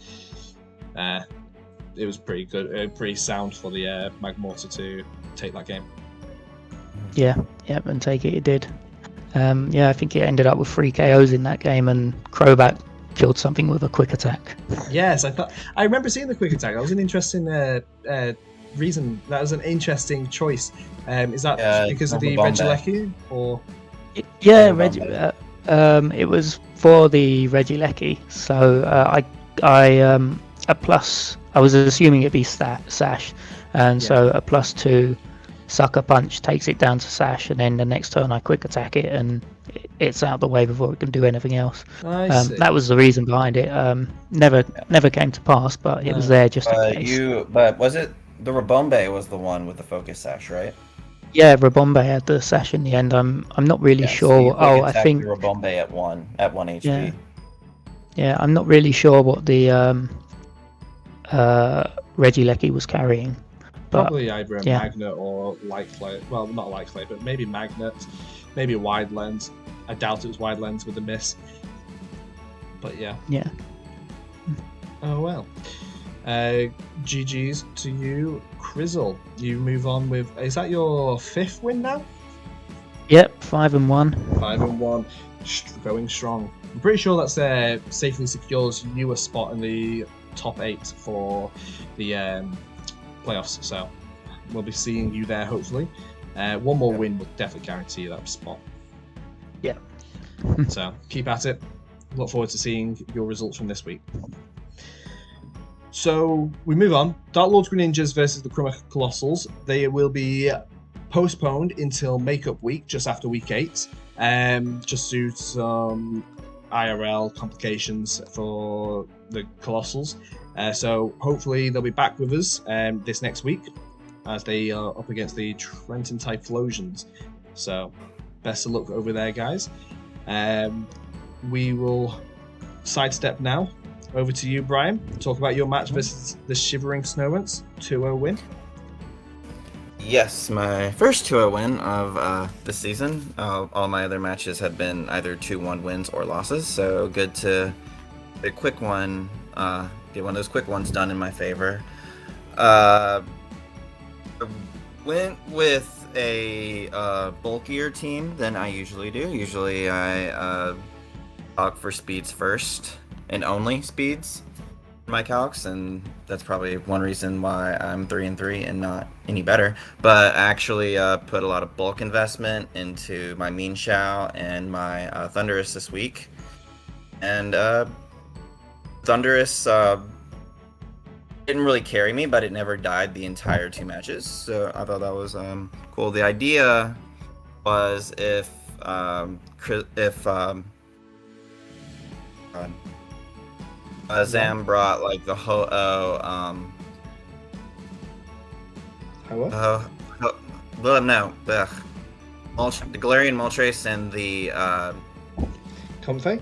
Speaker 1: it was pretty good, pretty sound for the Magmortar to take that game.
Speaker 3: Yeah, and take it did. I think it ended up with 3 KOs in that game, and Crobat killed something with a quick attack. Yes,
Speaker 1: I remember seeing the quick attack. That was an interesting reason. That was an interesting choice. Is that because of the Regieleki or?
Speaker 3: Yeah, it was for the Regieleki. So a plus. I was assuming it'd be Sash, and so a +2 Sucker Punch takes it down to Sash, and then the next turn I quick attack it, and it's out the way before it can do anything else. That was the reason behind it. Never came to pass, but it was there just in case.
Speaker 2: But was it the Rabombe was the one with the Focus Sash, right?
Speaker 3: Yeah, Rabombe had the Sash in the end. I'm not really sure.
Speaker 2: So I think the Rabombe at 1 HP.
Speaker 3: Yeah, I'm not really sure what the Regieleki was carrying.
Speaker 1: Probably either a Magnet or Light Clay. Well, not Light Clay, but maybe Magnet, maybe a Wide Lens. I doubt it was Wide Lens with a miss. But yeah.
Speaker 3: Yeah.
Speaker 1: Oh well. GG's to you, Crizzle. You move on with. Is that your 5th win now?
Speaker 3: Yep, 5-1.
Speaker 1: 5-1, going strong. I'm pretty sure that's safely secures you a spot in the top 8 for the playoffs. So we'll be seeing you there hopefully. One more win would definitely guarantee you that spot.
Speaker 3: Yeah.
Speaker 1: So keep at it. Look forward to seeing your results from this week. So we move on. Dark Lord's Greninjas versus the Crymych Colossals. They will be postponed until Makeup Week, just after Week 8, just due to some IRL complications for the Colossals. So hopefully they'll be back with us this next week as they are up against the Trenton Typhlosions. So best of luck over there, guys. We will sidestep now over to you, Brian. Talk about your match versus the Shivering Snowments. 2-0 win.
Speaker 2: Yes, my first 2-0 win of this season. All my other matches have been either 2-1 wins or losses, so good to get a quick one, get one of those quick ones done in my favor. I went with a bulkier team than I usually do. Usually I talk for speeds first and only speeds in my calcs, and that's probably one reason why I'm 3-3 and not any better. But I actually put a lot of bulk investment into my Mean Shao and my Thundurus this week, and Thundurus didn't really carry me, but it never died the entire 2 matches, so I thought that was cool. The idea was if Zam brought like the the Galarian Moltres and the
Speaker 1: Comfey?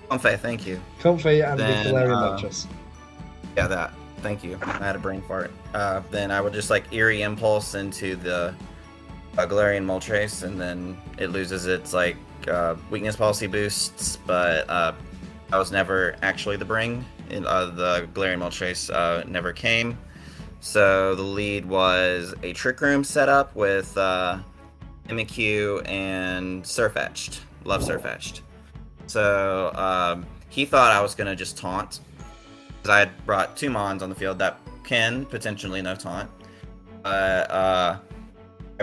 Speaker 2: Comfey, thank you.
Speaker 1: Comfey and the Galarian Moltres.
Speaker 2: Yeah, that. Thank you. I had a brain fart. Then I would just like Eerie Impulse into the Galarian Moltres, and then it loses its like weakness policy boosts, but that was never actually the bring. The Galarian Moltres never came. So the lead was a Trick Room setup with Mimikyu and Surfetched. Love Surfetched. So he thought I was going to just taunt, because I had brought 2 Mons on the field that can potentially no taunt. I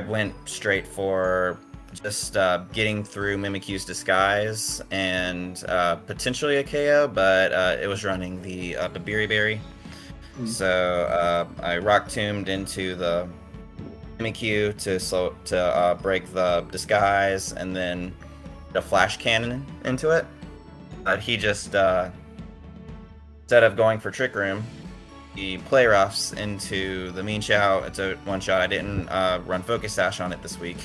Speaker 2: went straight for just getting through Mimikyu's disguise and potentially a KO, but it was running the Berry. So I Rock Tombed into the Mimikyu to break the disguise, and then a Flash Cannon into it. He just instead of going for Trick Room, he play roughs into the Mean Shao. It's a 1-shot. I didn't run Focus Sash on it this week.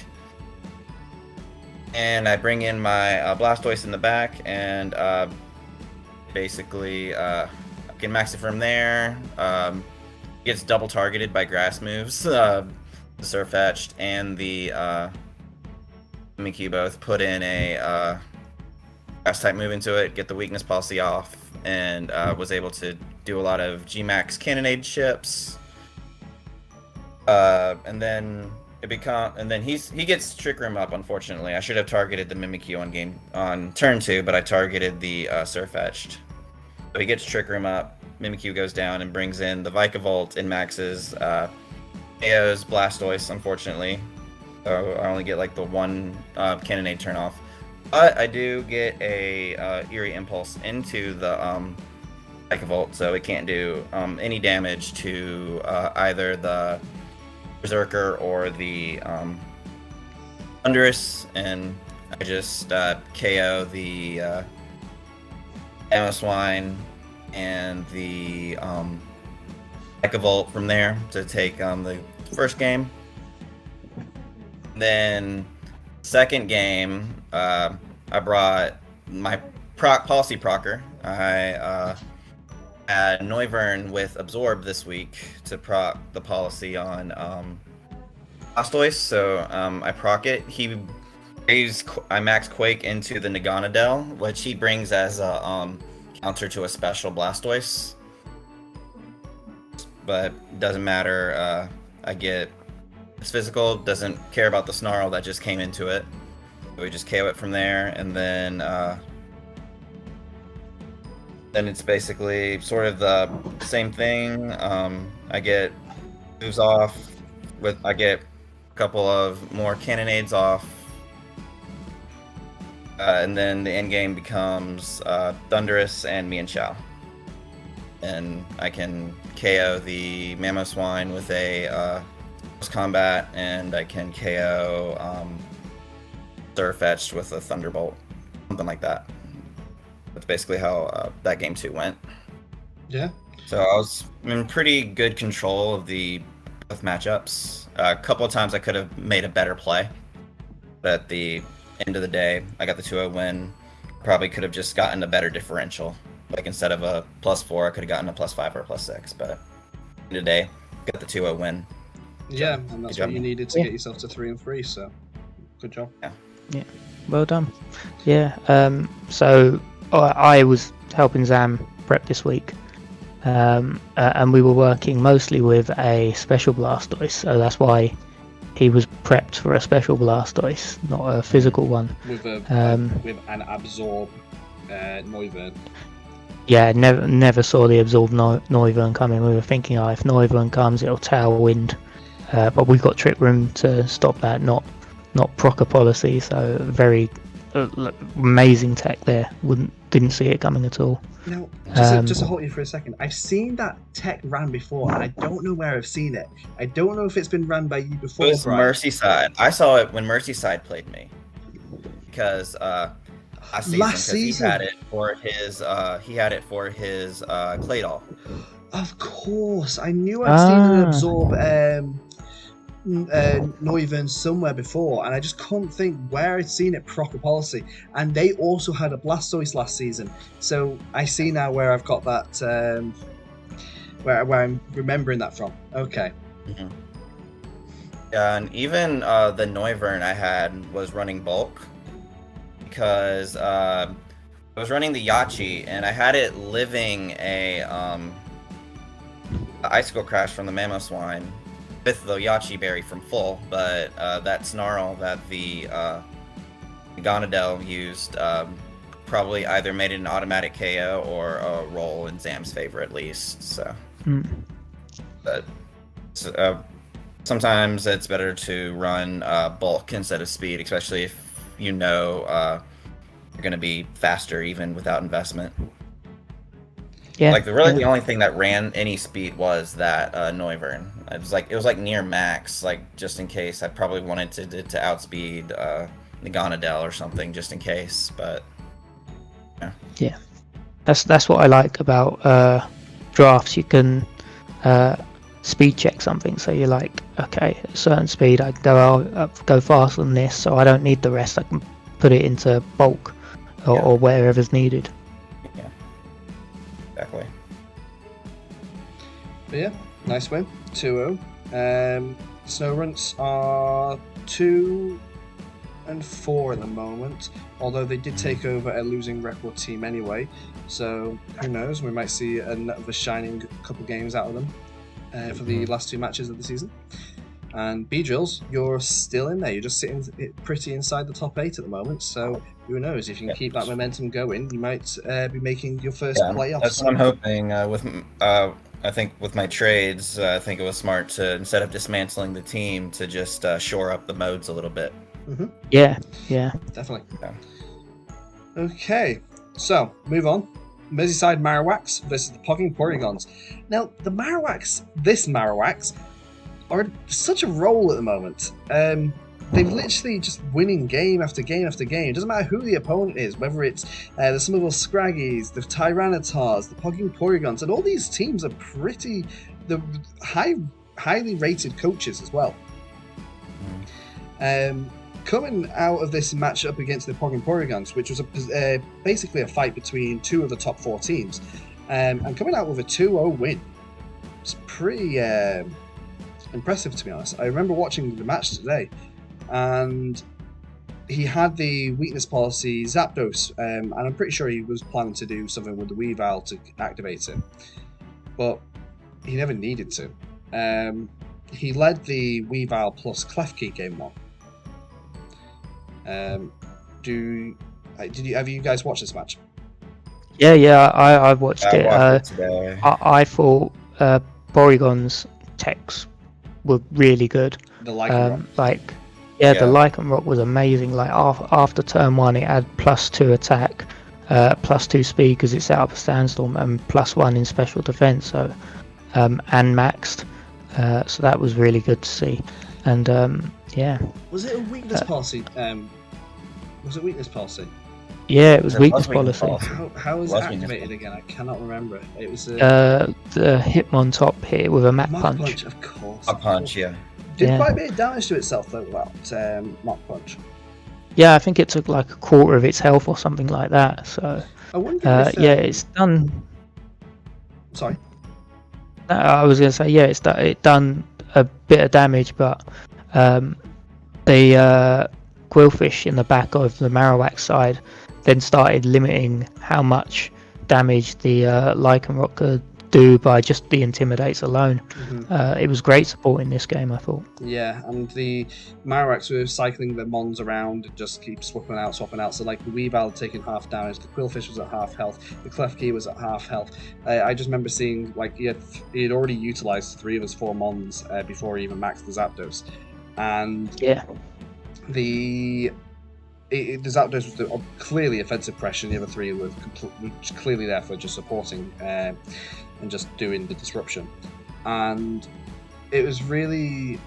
Speaker 2: And I bring in my Blastoise in the back, and basically I can max it from there. Gets double targeted by grass moves. The Surfetched and the Mimikyu both put in a grass type move into it, get the weakness policy off, and was able to do a lot of G-Max Cannonade chips. And then he gets Trick Room up. Unfortunately, I should have targeted the Mimikyu on turn 2, but I targeted the Surfetched. So he gets Trick Room up. Mimikyu goes down and brings in the Vikavolt and maxes AO's Blastoise. Unfortunately, so I only get like the 1 Cannonade turn off. But I do get a Eerie Impulse into the Volt, so it can't do any damage to either the Berserker or the Thunderous, and I just KO the Swine and the Volt from there to take the first game. Then second game, I brought my policy procer. I had Noivern with Absorb this week to proc the policy on Blastoise, so I proc it. I max Quake into the Naganadel, which he brings as a counter to a special Blastoise. But doesn't matter, I get it's physical, doesn't care about the Snarl that just came into it. So we just KO it from there, and then it's basically sort of the same thing. I get moves off, I get a couple of more cannonades off, and then the end game becomes Thunderous and Mienshao. And I can KO the Mamoswine with a combat, and I can KO Surfetched with a Thunderbolt, something like that. That's basically how that game 2 went.
Speaker 1: Yeah.
Speaker 2: So I was in pretty good control of both matchups. A couple of times I could have made a better play, but at the end of the day, I got the 2-0 win. Probably could have just gotten a better differential. Like instead of a +4, I could have gotten a +5 or a +6. But at the end of the day, got the 2-0 win.
Speaker 1: Yeah, and that's what you needed to get yourself to 3-3. So good job.
Speaker 3: Yeah, well done. Yeah. So I was helping Zam prep this week, and we were working mostly with a special Blastoise, so that's why he was prepped for a special Blastoise, not a physical one.
Speaker 1: With an Absorb Noivern.
Speaker 3: Yeah, never saw the Absorb Noivern coming. We were thinking, if Noivern comes, it'll Tailwind, but we've got Trick Room to stop that, not procer policy. So very amazing tech there. Didn't see it coming at all.
Speaker 1: Now, just to hold you for a second, I've seen that tech ran before, and I don't know where I've seen it. I don't know if it's been ran by you before.
Speaker 2: It was Merseyside. I saw it when Merseyside played me, because last season he had it for his Claydol.
Speaker 1: Of course, I knew I'd seen an Absorb Noivern somewhere before, and I just couldn't think where I'd seen it proper policy. And they also had a Blastoise last season, so I see now where I've got that, where I'm remembering that from. Okay.
Speaker 2: Mm-hmm. Yeah, and even the Noivern I had was running bulk, because I was running the Yachi, and I had it living a Icicle Crash from the Mamoswine with the Yachi Berry from full, but that Snarl that the Gonadel used probably either made it an automatic KO or a roll in Zam's favor at least. So, but sometimes it's better to run bulk instead of speed, especially if you know you're going to be faster even without investment.
Speaker 3: Yeah.
Speaker 2: Like the only thing that ran any speed was that Noivern. It was like near max, like just in case. I probably wanted to outspeed Naganadel or something just in case, but
Speaker 3: yeah. That's what I like about drafts. You can speed check something, so you're like, okay, at a certain speed I'll go faster than this, so I don't need the rest. I can put it into bulk or wherever's needed.
Speaker 2: Yeah, exactly.
Speaker 1: But yeah, nice win, 2-0. Snowrunts are 2-4 at the moment, although they did take over a losing record team anyway, so who knows, we might see another shining couple games out of them for the last 2 matches of the season. And B-Drills, you're still in there. You're just sitting pretty inside the top 8 at the moment. So who knows? If you can keep that momentum going, you might be making your first playoffs.
Speaker 2: That's what I'm hoping. I think with my trades, I think it was smart to, instead of dismantling the team, to just shore up the modes a little bit.
Speaker 1: Mm-hmm.
Speaker 3: Yeah.
Speaker 1: Definitely. Yeah. Okay, so move on. Merseyside Marowaks versus the Pogging Porygons. Now, the Marowaks, are in such a roll at the moment. They've literally just winning game after game after game. It doesn't matter who the opponent is, whether it's the Summerville Scraggys, the Tyrannotars, the Pogging Porygons, and all these teams are the highly rated coaches as well. Coming out of this matchup against the Pogging Porygons, which was basically a fight between two of the top 4 teams, and coming out with a 2-0 win, it's pretty impressive, to be honest. I remember watching the match today, and he had the weakness policy Zapdos, and I'm pretty sure he was planning to do something with the Weavile to activate it, but he never needed to. He led the Weavile plus Klefki game 1. Have you guys watched this match?
Speaker 3: Yeah, I watched it.
Speaker 2: Watched it today.
Speaker 3: I thought Porygon's techs were really good.
Speaker 1: The Lycanroc.
Speaker 3: The Lycanroc was amazing. Like after turn 1, it had +2 attack, +2 speed because it set up a Sandstorm, and +1 in special defense. So and maxed. So that was really good to see. And
Speaker 1: was it a weakness policy? Was it weakness policy?
Speaker 3: Yeah, it was weakness policy.
Speaker 1: How was it activated again? I cannot remember. It was
Speaker 3: the Hitmontop hit with a Mach Punch.
Speaker 1: Of course.
Speaker 2: A punch, yeah.
Speaker 1: Did quite a bit of damage to itself though, that Mach Punch.
Speaker 3: Yeah, I think it took like a quarter of its health or something like that. So
Speaker 1: I wonder if,
Speaker 3: it's done.
Speaker 1: Sorry.
Speaker 3: I was going to say it done a bit of damage, but the Quillfish in the back of the Marowak side then started limiting how much damage the Lycanroc could do by just the Intimidates alone. It was great support in this game, I thought.
Speaker 1: Yeah, and the Marowaks were cycling their Mons around and just keep swapping out. So like the Weavile had taken half damage, the Quillfish was at half health, the Klefki was at half health. I just remember seeing like he had already utilised 3 of his 4 Mons before he even maxed the Zapdos. And the Zapdos was clearly offensive pressure, the other 3 were clearly there for just supporting and just doing the disruption. And it was really...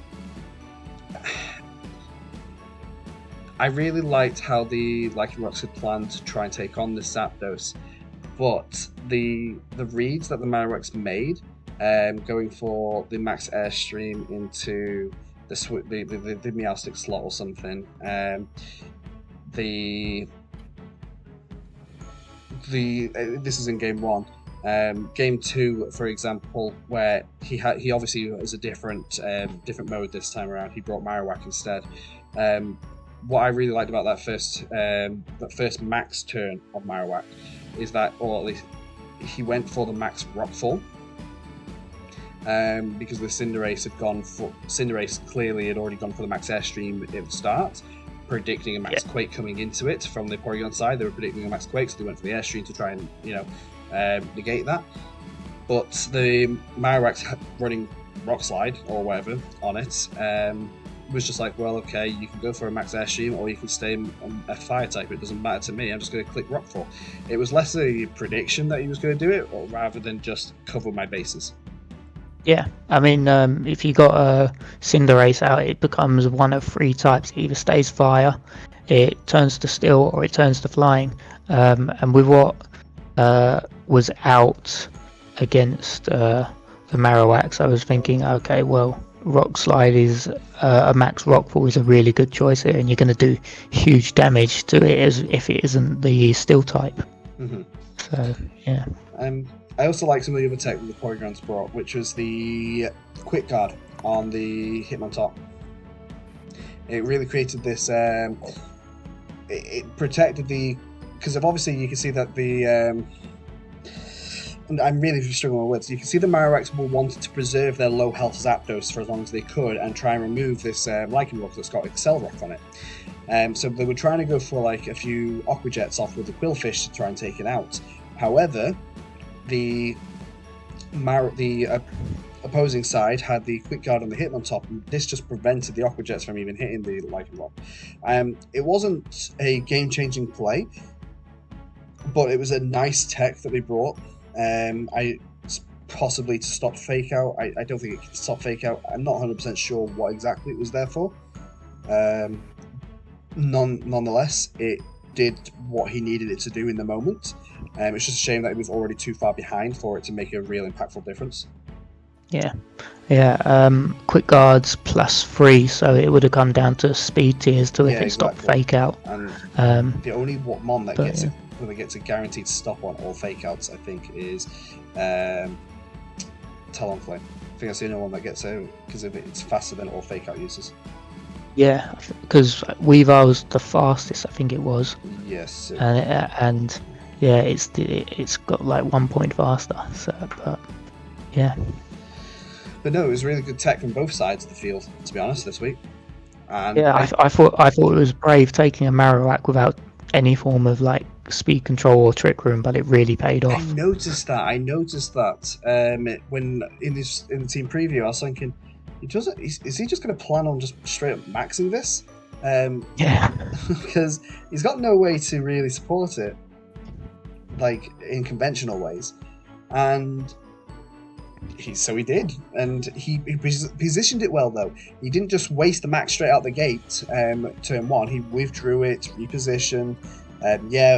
Speaker 1: I really liked how the Lycanrocs had planned to try and take on this Zapdos, but the reads that the Marowaks made, going for the max airstream into the Meowstic slot or something, this is in game 1. Game 2, for example, where he obviously is a different mode this time around. He brought Marowak instead. What I really liked about that first max turn of Marowak is that, or at least he went for the max Rockfall. Because the Cinderace clearly had already gone for the max airstream at the start, predicting a max Quake coming into it from the Porygon side. They were predicting a max Quake, so they went for the airstream to try and negate that. But the Marowak running Rock Slide or whatever on it was just like, well, okay, you can go for a max airstream or you can stay on a fire type. It doesn't matter to me. I'm just going to click Rockfall. It was less a prediction that he was going to do it, or rather than just cover my bases.
Speaker 3: Yeah, I mean, if you got a Cinderace out, it becomes one of 3 types. It either stays fire, it turns to steel, or it turns to flying. And with what was out against the Marowaks, I was thinking, okay, well, Rock Slide is a max Rockfall is a really good choice here, and you're going to do huge damage to it as if it isn't the steel type. So, yeah.
Speaker 1: I also like some of the other tech that the Porygons brought, which was the Quick Guard on the Hitmontop. It really created this... it protected the... Because obviously you can see that the... I'm really struggling with words. You can see the Marowaks were wanting to preserve their low health Zapdos for as long as they could and try and remove this Lycanroc that's got Excel Rock on it. So they were trying to go for like a few Aqua Jets off with the Quillfish to try and take it out. However, the opposing side had the Quick Guard on the Hitmontop, and this just prevented the Aqua Jets from even hitting the Lycanroc. It wasn't a game-changing play, but it was a nice tech that they brought. Possibly to stop fake out. I don't think it can stop fake out. I'm not 100% sure what exactly it was there for. Nonetheless, it did what he needed it to do in the moment. It's just a shame that it was already too far behind for it to make a real impactful difference.
Speaker 3: Yeah. Quick guards +3, so it would have come down to speed tiers to if it stopped fake out.
Speaker 1: And the only mon that gets a guaranteed stop on all fake outs, I think, is Talonflame. I think that's the only one that gets out because it's faster than all fake out users.
Speaker 3: Yeah, because Weavile's the fastest, I think it was.
Speaker 1: Yes.
Speaker 3: And yeah, it's got like 1 point faster. So, but yeah.
Speaker 1: But no, it was really good tech from both sides of the field, to be honest, this week. And
Speaker 3: yeah, I thought it was brave taking a Marowak without any form of like speed control or trick room, but it really paid off.
Speaker 1: I noticed that. When in the team preview, I was thinking, is he just going to plan on just straight up maxing this?
Speaker 3: Yeah,
Speaker 1: because he's got no way to really support it, like in conventional ways, and he did, and he positioned it well though. He didn't just waste the max straight out the gate. Turn 1, he withdrew it, repositioned.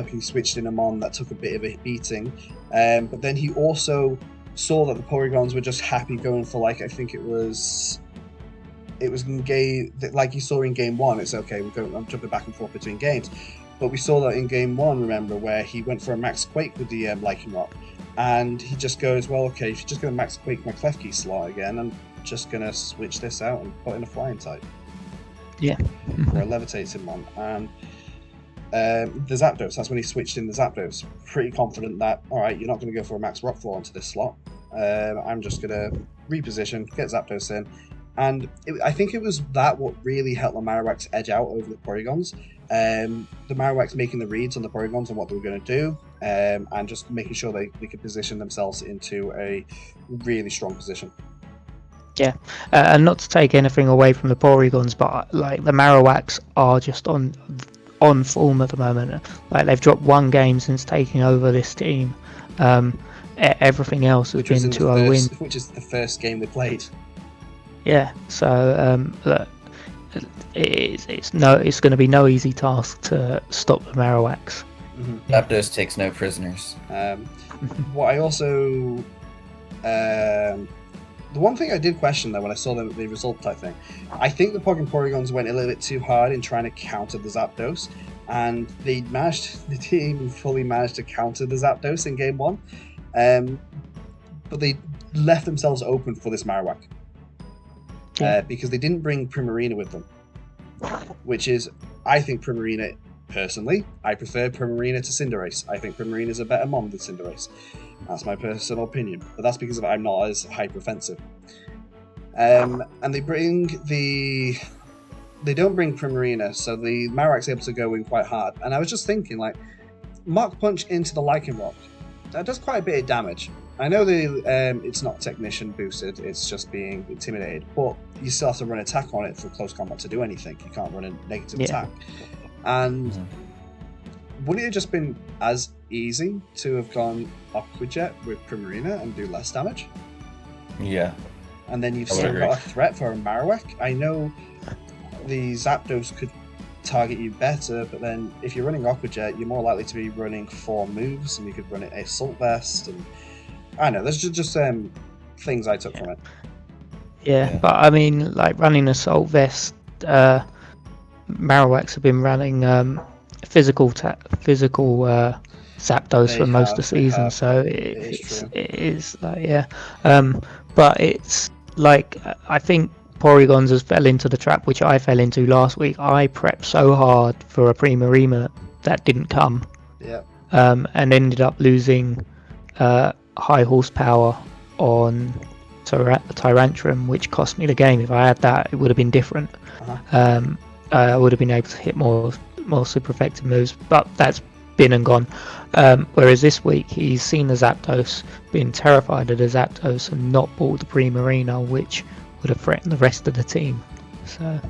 Speaker 1: He switched in a mon that took a bit of a beating, but then he also saw that the Porygons were just happy going for, like, I think it was in game, like you saw in game 1. It's okay, I'm jumping back and forth between games, but we saw that in game 1, remember, where he went for a max Quake with the Lichen Rock, and he just goes, well, okay, if you're just going to max Quake my Klefki slot again, I'm just going to switch this out and put in a Flying type.
Speaker 3: Yeah.
Speaker 1: Or a Levitating one. And the Zapdos, that's when he switched in the Zapdos. Pretty confident that, alright, you're not going to go for a max Rockfall onto this slot. I'm just going to reposition, get Zapdos in. And I think it was that what really helped the Marowaks edge out over the Porygons. The Marowaks making the reads on the Porygons and what they were going to do, and just making sure they could position themselves into a really strong position.
Speaker 3: Yeah, and not to take anything away from the Porygons, but like the Marowaks are just on form at the moment. Like they've dropped 1 game since taking over this team. Everything else has been 2-0 win,
Speaker 1: which is the first game they played.
Speaker 3: Yeah, so look, it's going to be no easy task to stop the Marowaks.
Speaker 2: Mm-hmm. Zapdos takes no prisoners.
Speaker 1: What I also, the one thing I did question though when I saw the result type thing, I think the Porygons went a little bit too hard in trying to counter the Zapdos, and the team fully managed to counter the Zapdos in game 1, but they left themselves open for this Marowak. Because they didn't bring Primarina with them, which is, I think Primarina, personally, I prefer Primarina to Cinderace. I think Primarina is a better mon than Cinderace. That's my personal opinion, but that's because I'm not as hyper-offensive. And they don't bring Primarina, so the Marowak's able to go in quite hard. And I was just thinking, like, Mach Punch into the Lichen Rock, that does quite a bit of damage. I know it's not technician boosted, it's just being intimidated, but you still have to run attack on it for close combat to do anything. You can't run a negative attack. And wouldn't it have just been as easy to have gone Aqua Jet with Primarina and do less damage?
Speaker 2: Yeah.
Speaker 1: And then you've still got a threat for a Marowak. I know the Zapdos could target you better, but then if you're running Aqua Jet, you're more likely to be running 4 moves, and you could run it Assault Vest, and I know, there's just things I took from it.
Speaker 3: Yeah, but I mean, like running Assault Vest, Marowaks have been running physical Zapdos for most of the season, so it is like, but it's like, I think Porygons has fell into the trap which I fell into last week. I prepped so hard for a Primarina that didn't come, and ended up losing high horsepower on Tyrantrum, which cost me the game. If I had that, it would have been different. I would have been able to hit more super effective moves, but that's been and gone. Whereas this week he's seen the Zapdos, been terrified of the Zapdos, and not bought the Primarina, which would have threatened the rest of the team. So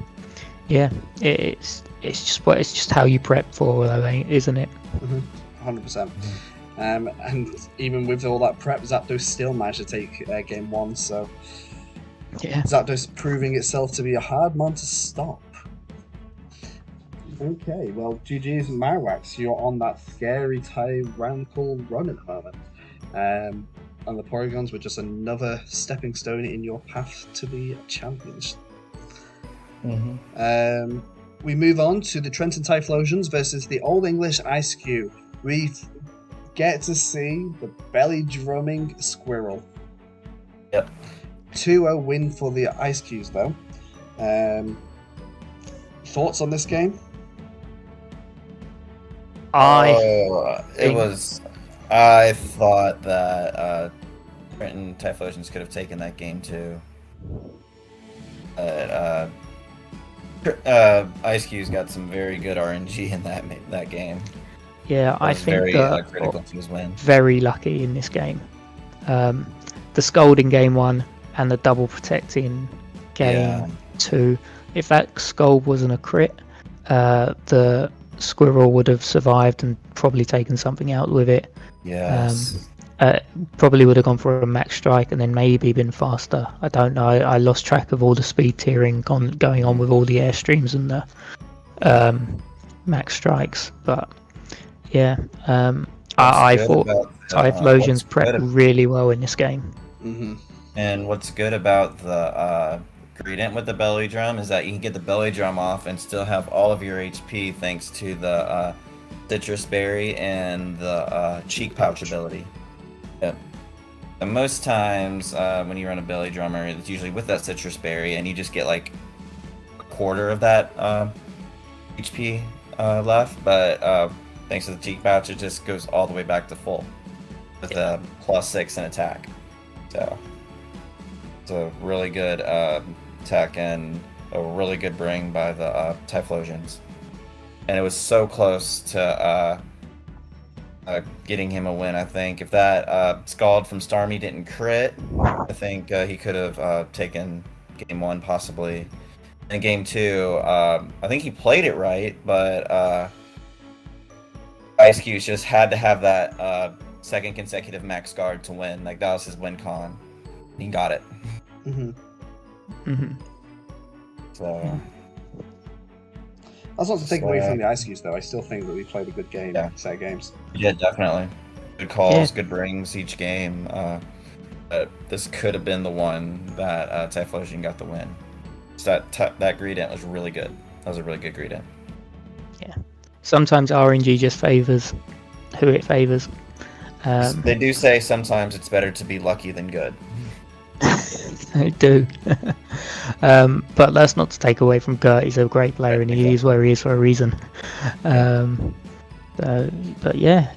Speaker 3: yeah, it's just how you prep for, isn't it?
Speaker 1: 100%. And even with all that prep, Zapdos still managed to take game 1, so
Speaker 3: yeah,
Speaker 1: Zapdos proving itself to be a hard man to stop. Okay, well, GG's Marowak, you're on that scary tyrannical run at the moment. And the Porygons were just another stepping stone in your path to the champions. We move on to the Trenton Typhlosions versus the Old English Eiscue. We get to see the belly drumming squirrel.
Speaker 2: Yep.
Speaker 1: 2-0 win for the Eiscues, though. Thoughts on this game?
Speaker 2: I thought that Trenton Typhlosions could have taken that game too. But Eiscues got some very good RNG in that game.
Speaker 3: Yeah, I think
Speaker 2: very critical to his win.
Speaker 3: Very lucky in this game. The Scald in game 1 and the double protect in game 2. If that Scald wasn't a crit, the Squirrel would have survived and probably taken something out with it.
Speaker 2: Yes.
Speaker 3: Probably would have gone for a max strike and then maybe been faster. I don't know. I lost track of all the speed tiering going on with all the airstreams and the max strikes. But yeah, I thought Typhlosions prepped really well in this game.
Speaker 1: Mm-hmm.
Speaker 2: And what's good about the Greedent with the belly drum is that you can get the belly drum off and still have all of your HP thanks to the citrus berry and the cheek pouch ability. Yep. And most times when you run a belly drummer, it's usually with that citrus berry, and you just get like a quarter of that HP left. But thanks to the cheek pouch, it just goes all the way back to full with a +6 in attack. So it's a really good tech and a really good bring by the Typhlosions. And it was so close to getting him a win, I think. If that Scald from Starmie didn't crit, I think he could have taken game 1 possibly. And game 2, I think he played it right, but Eiscues just had to have that second consecutive max guard to win. Like, that was his win con. He got it.
Speaker 1: Mm-hmm.
Speaker 3: Mm-hmm.
Speaker 2: So
Speaker 1: that's not to take away from the Eiscues, though. I still think that we played a good game, set of games.
Speaker 2: Yeah, definitely. Good calls, good brings each game. This could have been the one that Typhlosion got the win. So that Greedent was really good. That was a really good Greedent.
Speaker 3: Yeah. Sometimes RNG just favors who it favors.
Speaker 2: They do say sometimes it's better to be lucky than good.
Speaker 3: They do. But that's not to take away from Gurt. He's a great player and he is where he is for a reason. But yeah,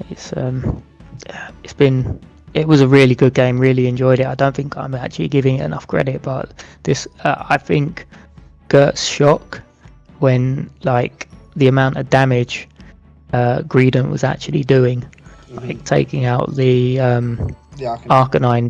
Speaker 3: it was a really good game. Really enjoyed it. I don't think I'm actually giving it enough credit, but this I think Gurt's shock when like the amount of damage Greedent was actually doing, like taking out the Arcanine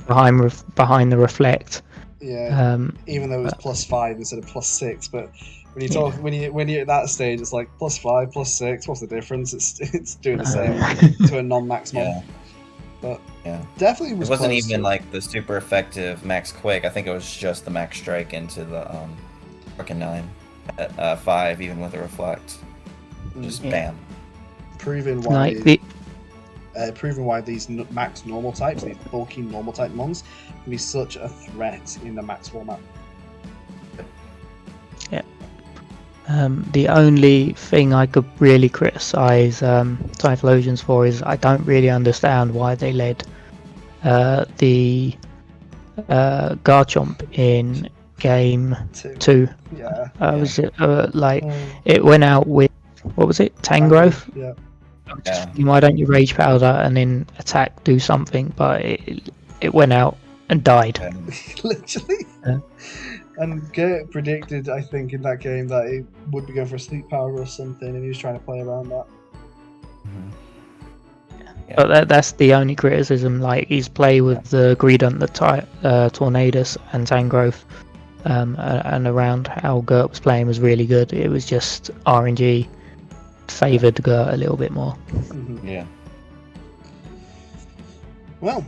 Speaker 3: behind the Reflect.
Speaker 1: Yeah. Even though it was +5 instead of +6, but when you talk when you're at that stage, it's like +5, +6. What's the difference? It's doing the same to a non-maximum.
Speaker 2: Yeah.
Speaker 1: But definitely
Speaker 2: it wasn't even like the super effective max quick. I think it was just the max strike into the Arcanine at 5, even with a Reflect. Just bam.
Speaker 1: Proving why these max normal types, these bulky normal type mons, can be such a threat in the max format.
Speaker 3: Yeah. The only thing I could really criticize Typhlosions for is I don't really understand why they led the Garchomp in game 2. It went out with, what was it, Tangrowth?
Speaker 1: Yeah.
Speaker 3: Why don't you Rage Powder and then attack, do something? But it went out and died.
Speaker 1: Literally.
Speaker 3: Yeah.
Speaker 1: And Gurt predicted, I think, in that game that he would be going for a Sleep Powder or something, and he was trying to play around that.
Speaker 3: Yeah. But that's the only criticism. Like, his play with the Greedent, the Tornadus, and Tangrowth, and around how Gurt was playing was really good. It was just RNG favoured Gurt a little bit more.
Speaker 2: Yeah.
Speaker 1: Well,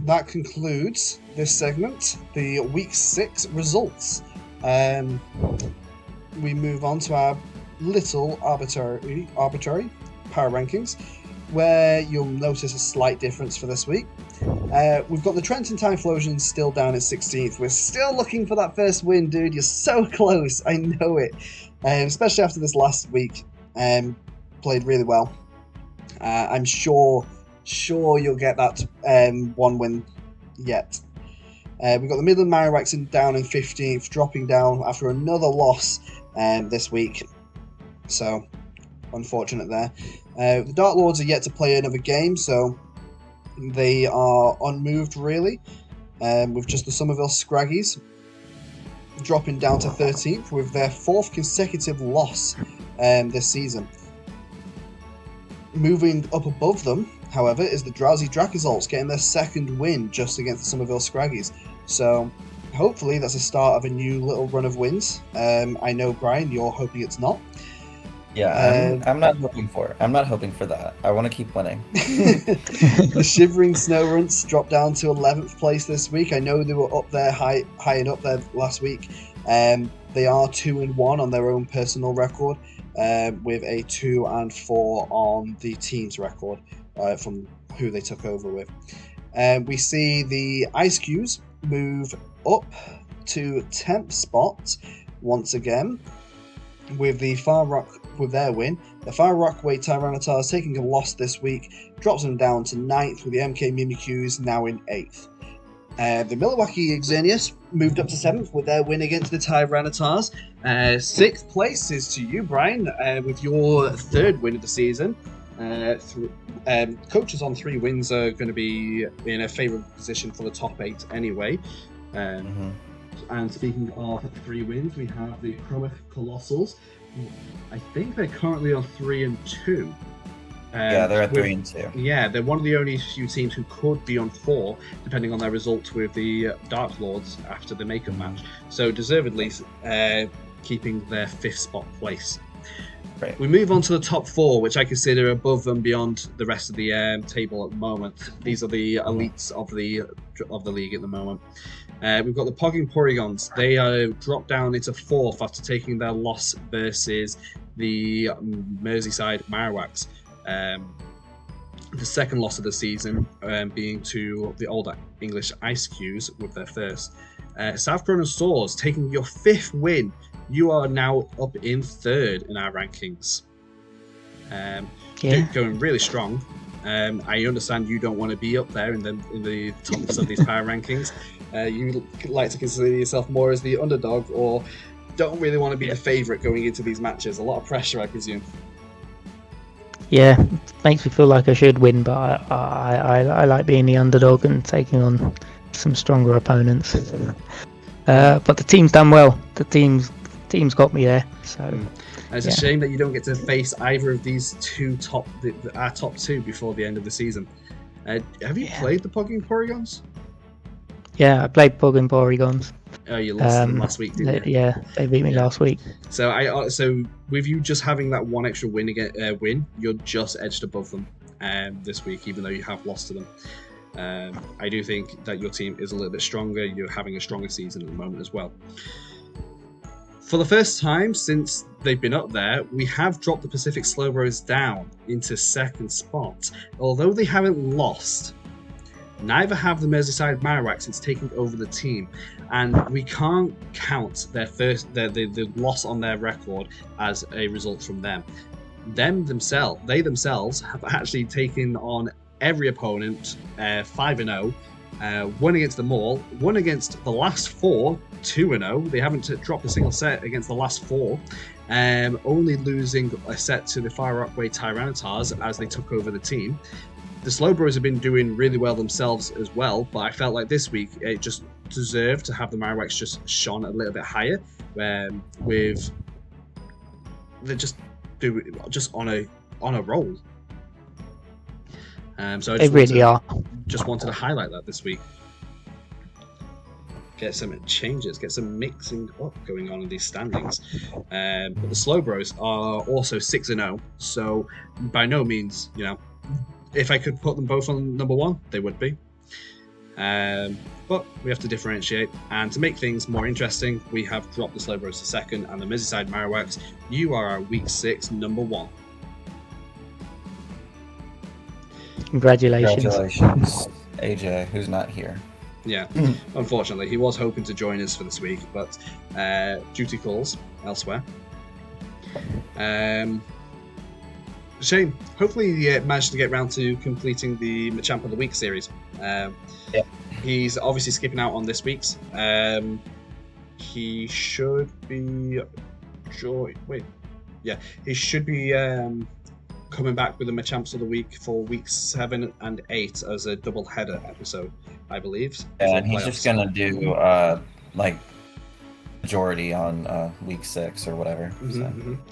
Speaker 1: that concludes this segment, the Week 6 results. We move on to our little arbitrary power rankings, where you'll notice a slight difference for this week. We've got the Trenton Typhlosion still down at 16th. We're still looking for that first win, dude. You're so close. I know it. Especially after this last week. Played really well. I'm sure you'll get that one win yet. We've got the Midland Marowak down in 15th, dropping down after another loss this week. So, unfortunate there. The Dark Lords are yet to play another game, so they are unmoved, really. With just the Summerville Scraggys dropping down to 13th with their 4th consecutive loss this season. Moving up above them, however, is the Drowzee Dracosalts getting their 2nd win just against the Summerville Scraggies. So, hopefully that's a start of a new little run of wins. I know, Brian, you're hoping it's not.
Speaker 2: Yeah, I'm not hoping for it. I'm not hoping for that. I want to keep winning.
Speaker 1: The Shivering Snow Runts dropped down to 11th place this week. I know they were up there, high and up there last week. They are 2-1 on their own personal record, with a 2-4 on the team's record from who they took over with. We see the Eiscues move up to 10th spot once again with the Far Rock with their win. The Far Rockaway Tyrannotars taking a loss this week drops them down to 9th with the MK Mimikyus now in 8th. The Milwaukee Xerneas moved up to 7th with their win against the Tyrannotars. 6th place is to you, Brian, with your 3rd win of the season. Coaches on 3 wins are going to be in a favourable position for the top 8 anyway. And speaking of 3 wins, we have the Crymych Colossals. I think they're currently on 3-2.
Speaker 2: Yeah, they're at 3-2.
Speaker 1: Yeah, they're one of the only few teams who could be on 4, depending on their results with the Dark Lords after the makeup match. So deservedly keeping their 5th spot place.
Speaker 2: Right.
Speaker 1: We move on to the top 4, which I consider above and beyond the rest of the table at the moment. These are the elites of the league at the moment. We've got the Pogging Porygons. They dropped down into 4th after taking their loss versus the Merseyside Marowaks. The 2nd loss of the season being to the Old English Eiscues with their 1st. South Cronin Stores taking your 5th win. You are now up in 3rd in our rankings. Going really strong. I understand you don't want to be up there in the tops of these power rankings. You like to consider yourself more as the underdog, or don't really want to be a favourite going into these matches. A lot of pressure, I presume.
Speaker 3: Yeah, makes me feel like I should win, but I like being the underdog and taking on some stronger opponents. But the team's done well. The team's got me there. So
Speaker 1: and it's a shame that you don't get to face either of these two our top 2 before the end of the season. Have you played the Pogging Porygons?
Speaker 3: Yeah, I played Pogging Porygons.
Speaker 1: Oh, you lost them last week, didn't you?
Speaker 3: Yeah, they beat me last week.
Speaker 1: So so with you just having that one extra win, you're just edged above them this week, even though you have lost to them. I do think that your team is a little bit stronger. You're having a stronger season at the moment as well. For the first time since they've been up there, we have dropped the Pacific Slowbros down into 2nd spot. Although they haven't lost, neither have the Merseyside Marowak since taking over the team, and we can't count the loss on their record as a result from them. They themselves have actually taken on every opponent 5-0, won against them all, won against the last 4, 2-0. They haven't dropped a single set against the last 4, only losing a set to the Far Rockaway Tyrannotars as they took over the team. The Slowbros have been doing really well themselves as well, but I felt like this week it just deserved to have the Marowaks just shone a little bit higher, with they're just on a roll. So I just wanted to highlight that this week. Get some changes, get some mixing up going on in these standings. But the Slowbros are also 6-0, so by no means, if I could put them both on number 1, they would be. But we have to differentiate, and to make things more interesting, we have dropped the Slowbros to 2nd, and the Mizzyside Marowaks. You are our Week 6 number 1.
Speaker 3: Congratulations,
Speaker 2: AJ, who's not here.
Speaker 1: Yeah, unfortunately, he was hoping to join us for this week, but duty calls elsewhere. Shane, hopefully you managed to get round to completing the Machamp of the Week series.
Speaker 2: Yeah.
Speaker 1: He's obviously skipping out on this week's. He should be... he should be coming back with the Machamps of the Week for weeks 7 and 8 as a double header episode, I believe.
Speaker 2: Yeah, and he's just gonna do like majority on week 6 or whatever.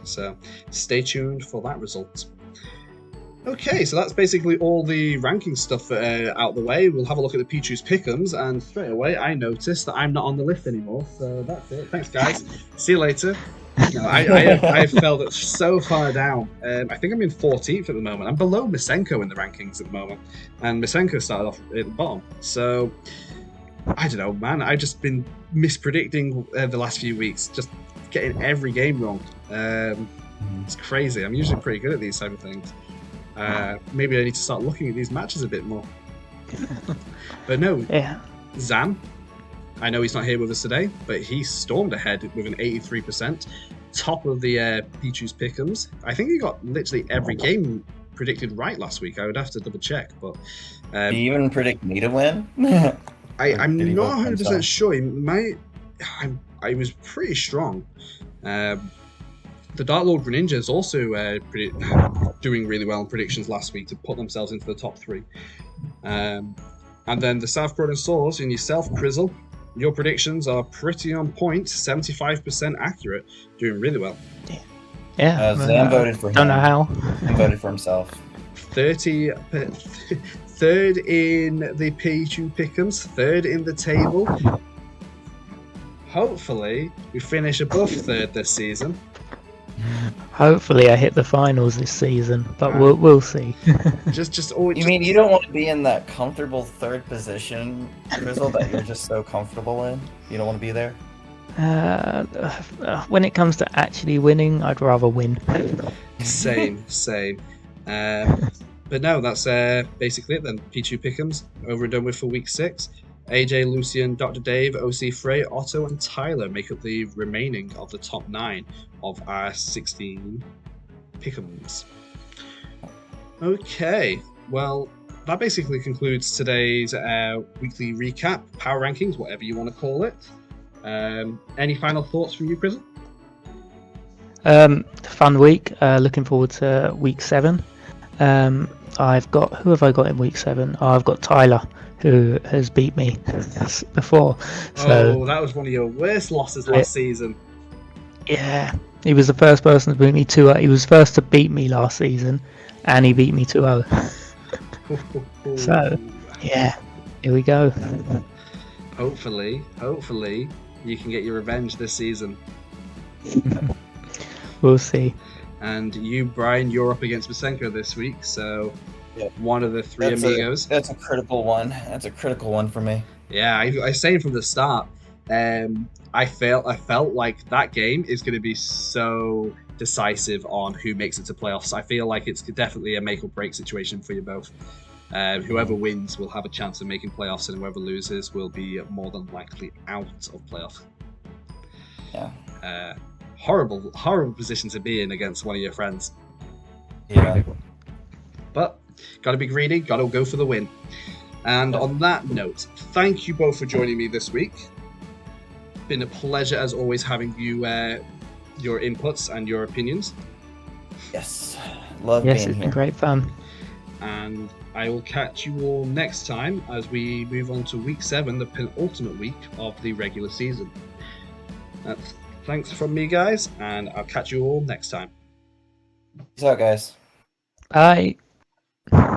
Speaker 1: So stay tuned for that result. Okay, so that's basically all the ranking stuff out the way. We'll have a look at the Pichu's Pick'ems, and straight away I noticed that I'm not on the list anymore. So that's it. Thanks, guys. See you later. No, I fell so far down. I think I'm in 14th at the moment. I'm below Misenko in the rankings at the moment, and Misenko started off at the bottom. So I don't know, man. I've just been mispredicting the last few weeks, just getting every game wrong. It's crazy. I'm usually pretty good at these type of things. Maybe I need to start looking at these matches a bit more. But no, Zam, I know he's not here with us today, but he stormed ahead with an 83%, top of the Pichu's Pick'ems. I think he got literally every game predicted right last week. I would have to double check, but
Speaker 2: do you even predict me to win?
Speaker 1: I'm not 100% sure. He might. I was pretty strong. The Dark Lord Greninjas also doing really well in predictions last week to put themselves into the top 3. And then the South Coalossals and yourself, Crizzle, your predictions are pretty on point, 75% accurate, doing really well.
Speaker 3: Yeah.
Speaker 2: Zam voted for him.
Speaker 3: Don't know how.
Speaker 2: He voted for himself.
Speaker 1: 3rd in the Pichu Pick'ems, 3rd in the table. Hopefully, we finish above 3rd this season.
Speaker 3: Hopefully I hit the finals this season, but we'll see.
Speaker 2: You mean you don't want to be in that comfortable 3rd position, Crizzle, that you're just so comfortable in? You don't want to be there?
Speaker 3: When it comes to actually winning, I'd rather win.
Speaker 1: Same. But no, that's basically it then. Pichu Pick'ems, over and done with for week 6. AJ, Lucian, Dr. Dave, OC Frey, Otto, and Tyler make up the remaining of the top 9 of our 16 Pick'ems. Okay, well, that basically concludes today's weekly recap, power rankings, whatever you want to call it. Any final thoughts from you, Crizzle?
Speaker 3: Fun week. Looking forward to week 7. Who have I got in week 7? I've got Tyler, who has beat me before. So,
Speaker 1: that was one of your worst losses last season.
Speaker 3: Yeah, he was the first person to beat me 2-0. He was first to beat me last season, and he beat me 2-0. So, yeah, here we go.
Speaker 1: Hopefully, you can get your revenge this season.
Speaker 3: We'll see.
Speaker 1: And you, Brian, you're up against Misenko this week, so one of the 3 amigos.
Speaker 2: That's a critical one. That's a critical one for me.
Speaker 1: Yeah, I said from the start, I felt like that game is going to be so decisive on who makes it to playoffs. I feel like it's definitely a make or break situation for you both. Whoever wins will have a chance of making playoffs, and whoever loses will be more than likely out of playoff.
Speaker 2: Yeah.
Speaker 1: Horrible position to be in against one of your friends.
Speaker 2: Yeah.
Speaker 1: But got to be greedy, got to go for the win. And on that note, thank you both for joining me this week. Been a pleasure as always having you, your inputs and your opinions.
Speaker 2: Yes, love being here.
Speaker 3: Yes, it's been great fun.
Speaker 1: And I will catch you all next time as we move on to week 7, the penultimate week of the regular season. Thanks from me, guys, and I'll catch you all next time.
Speaker 2: Peace out, guys.
Speaker 3: Bye.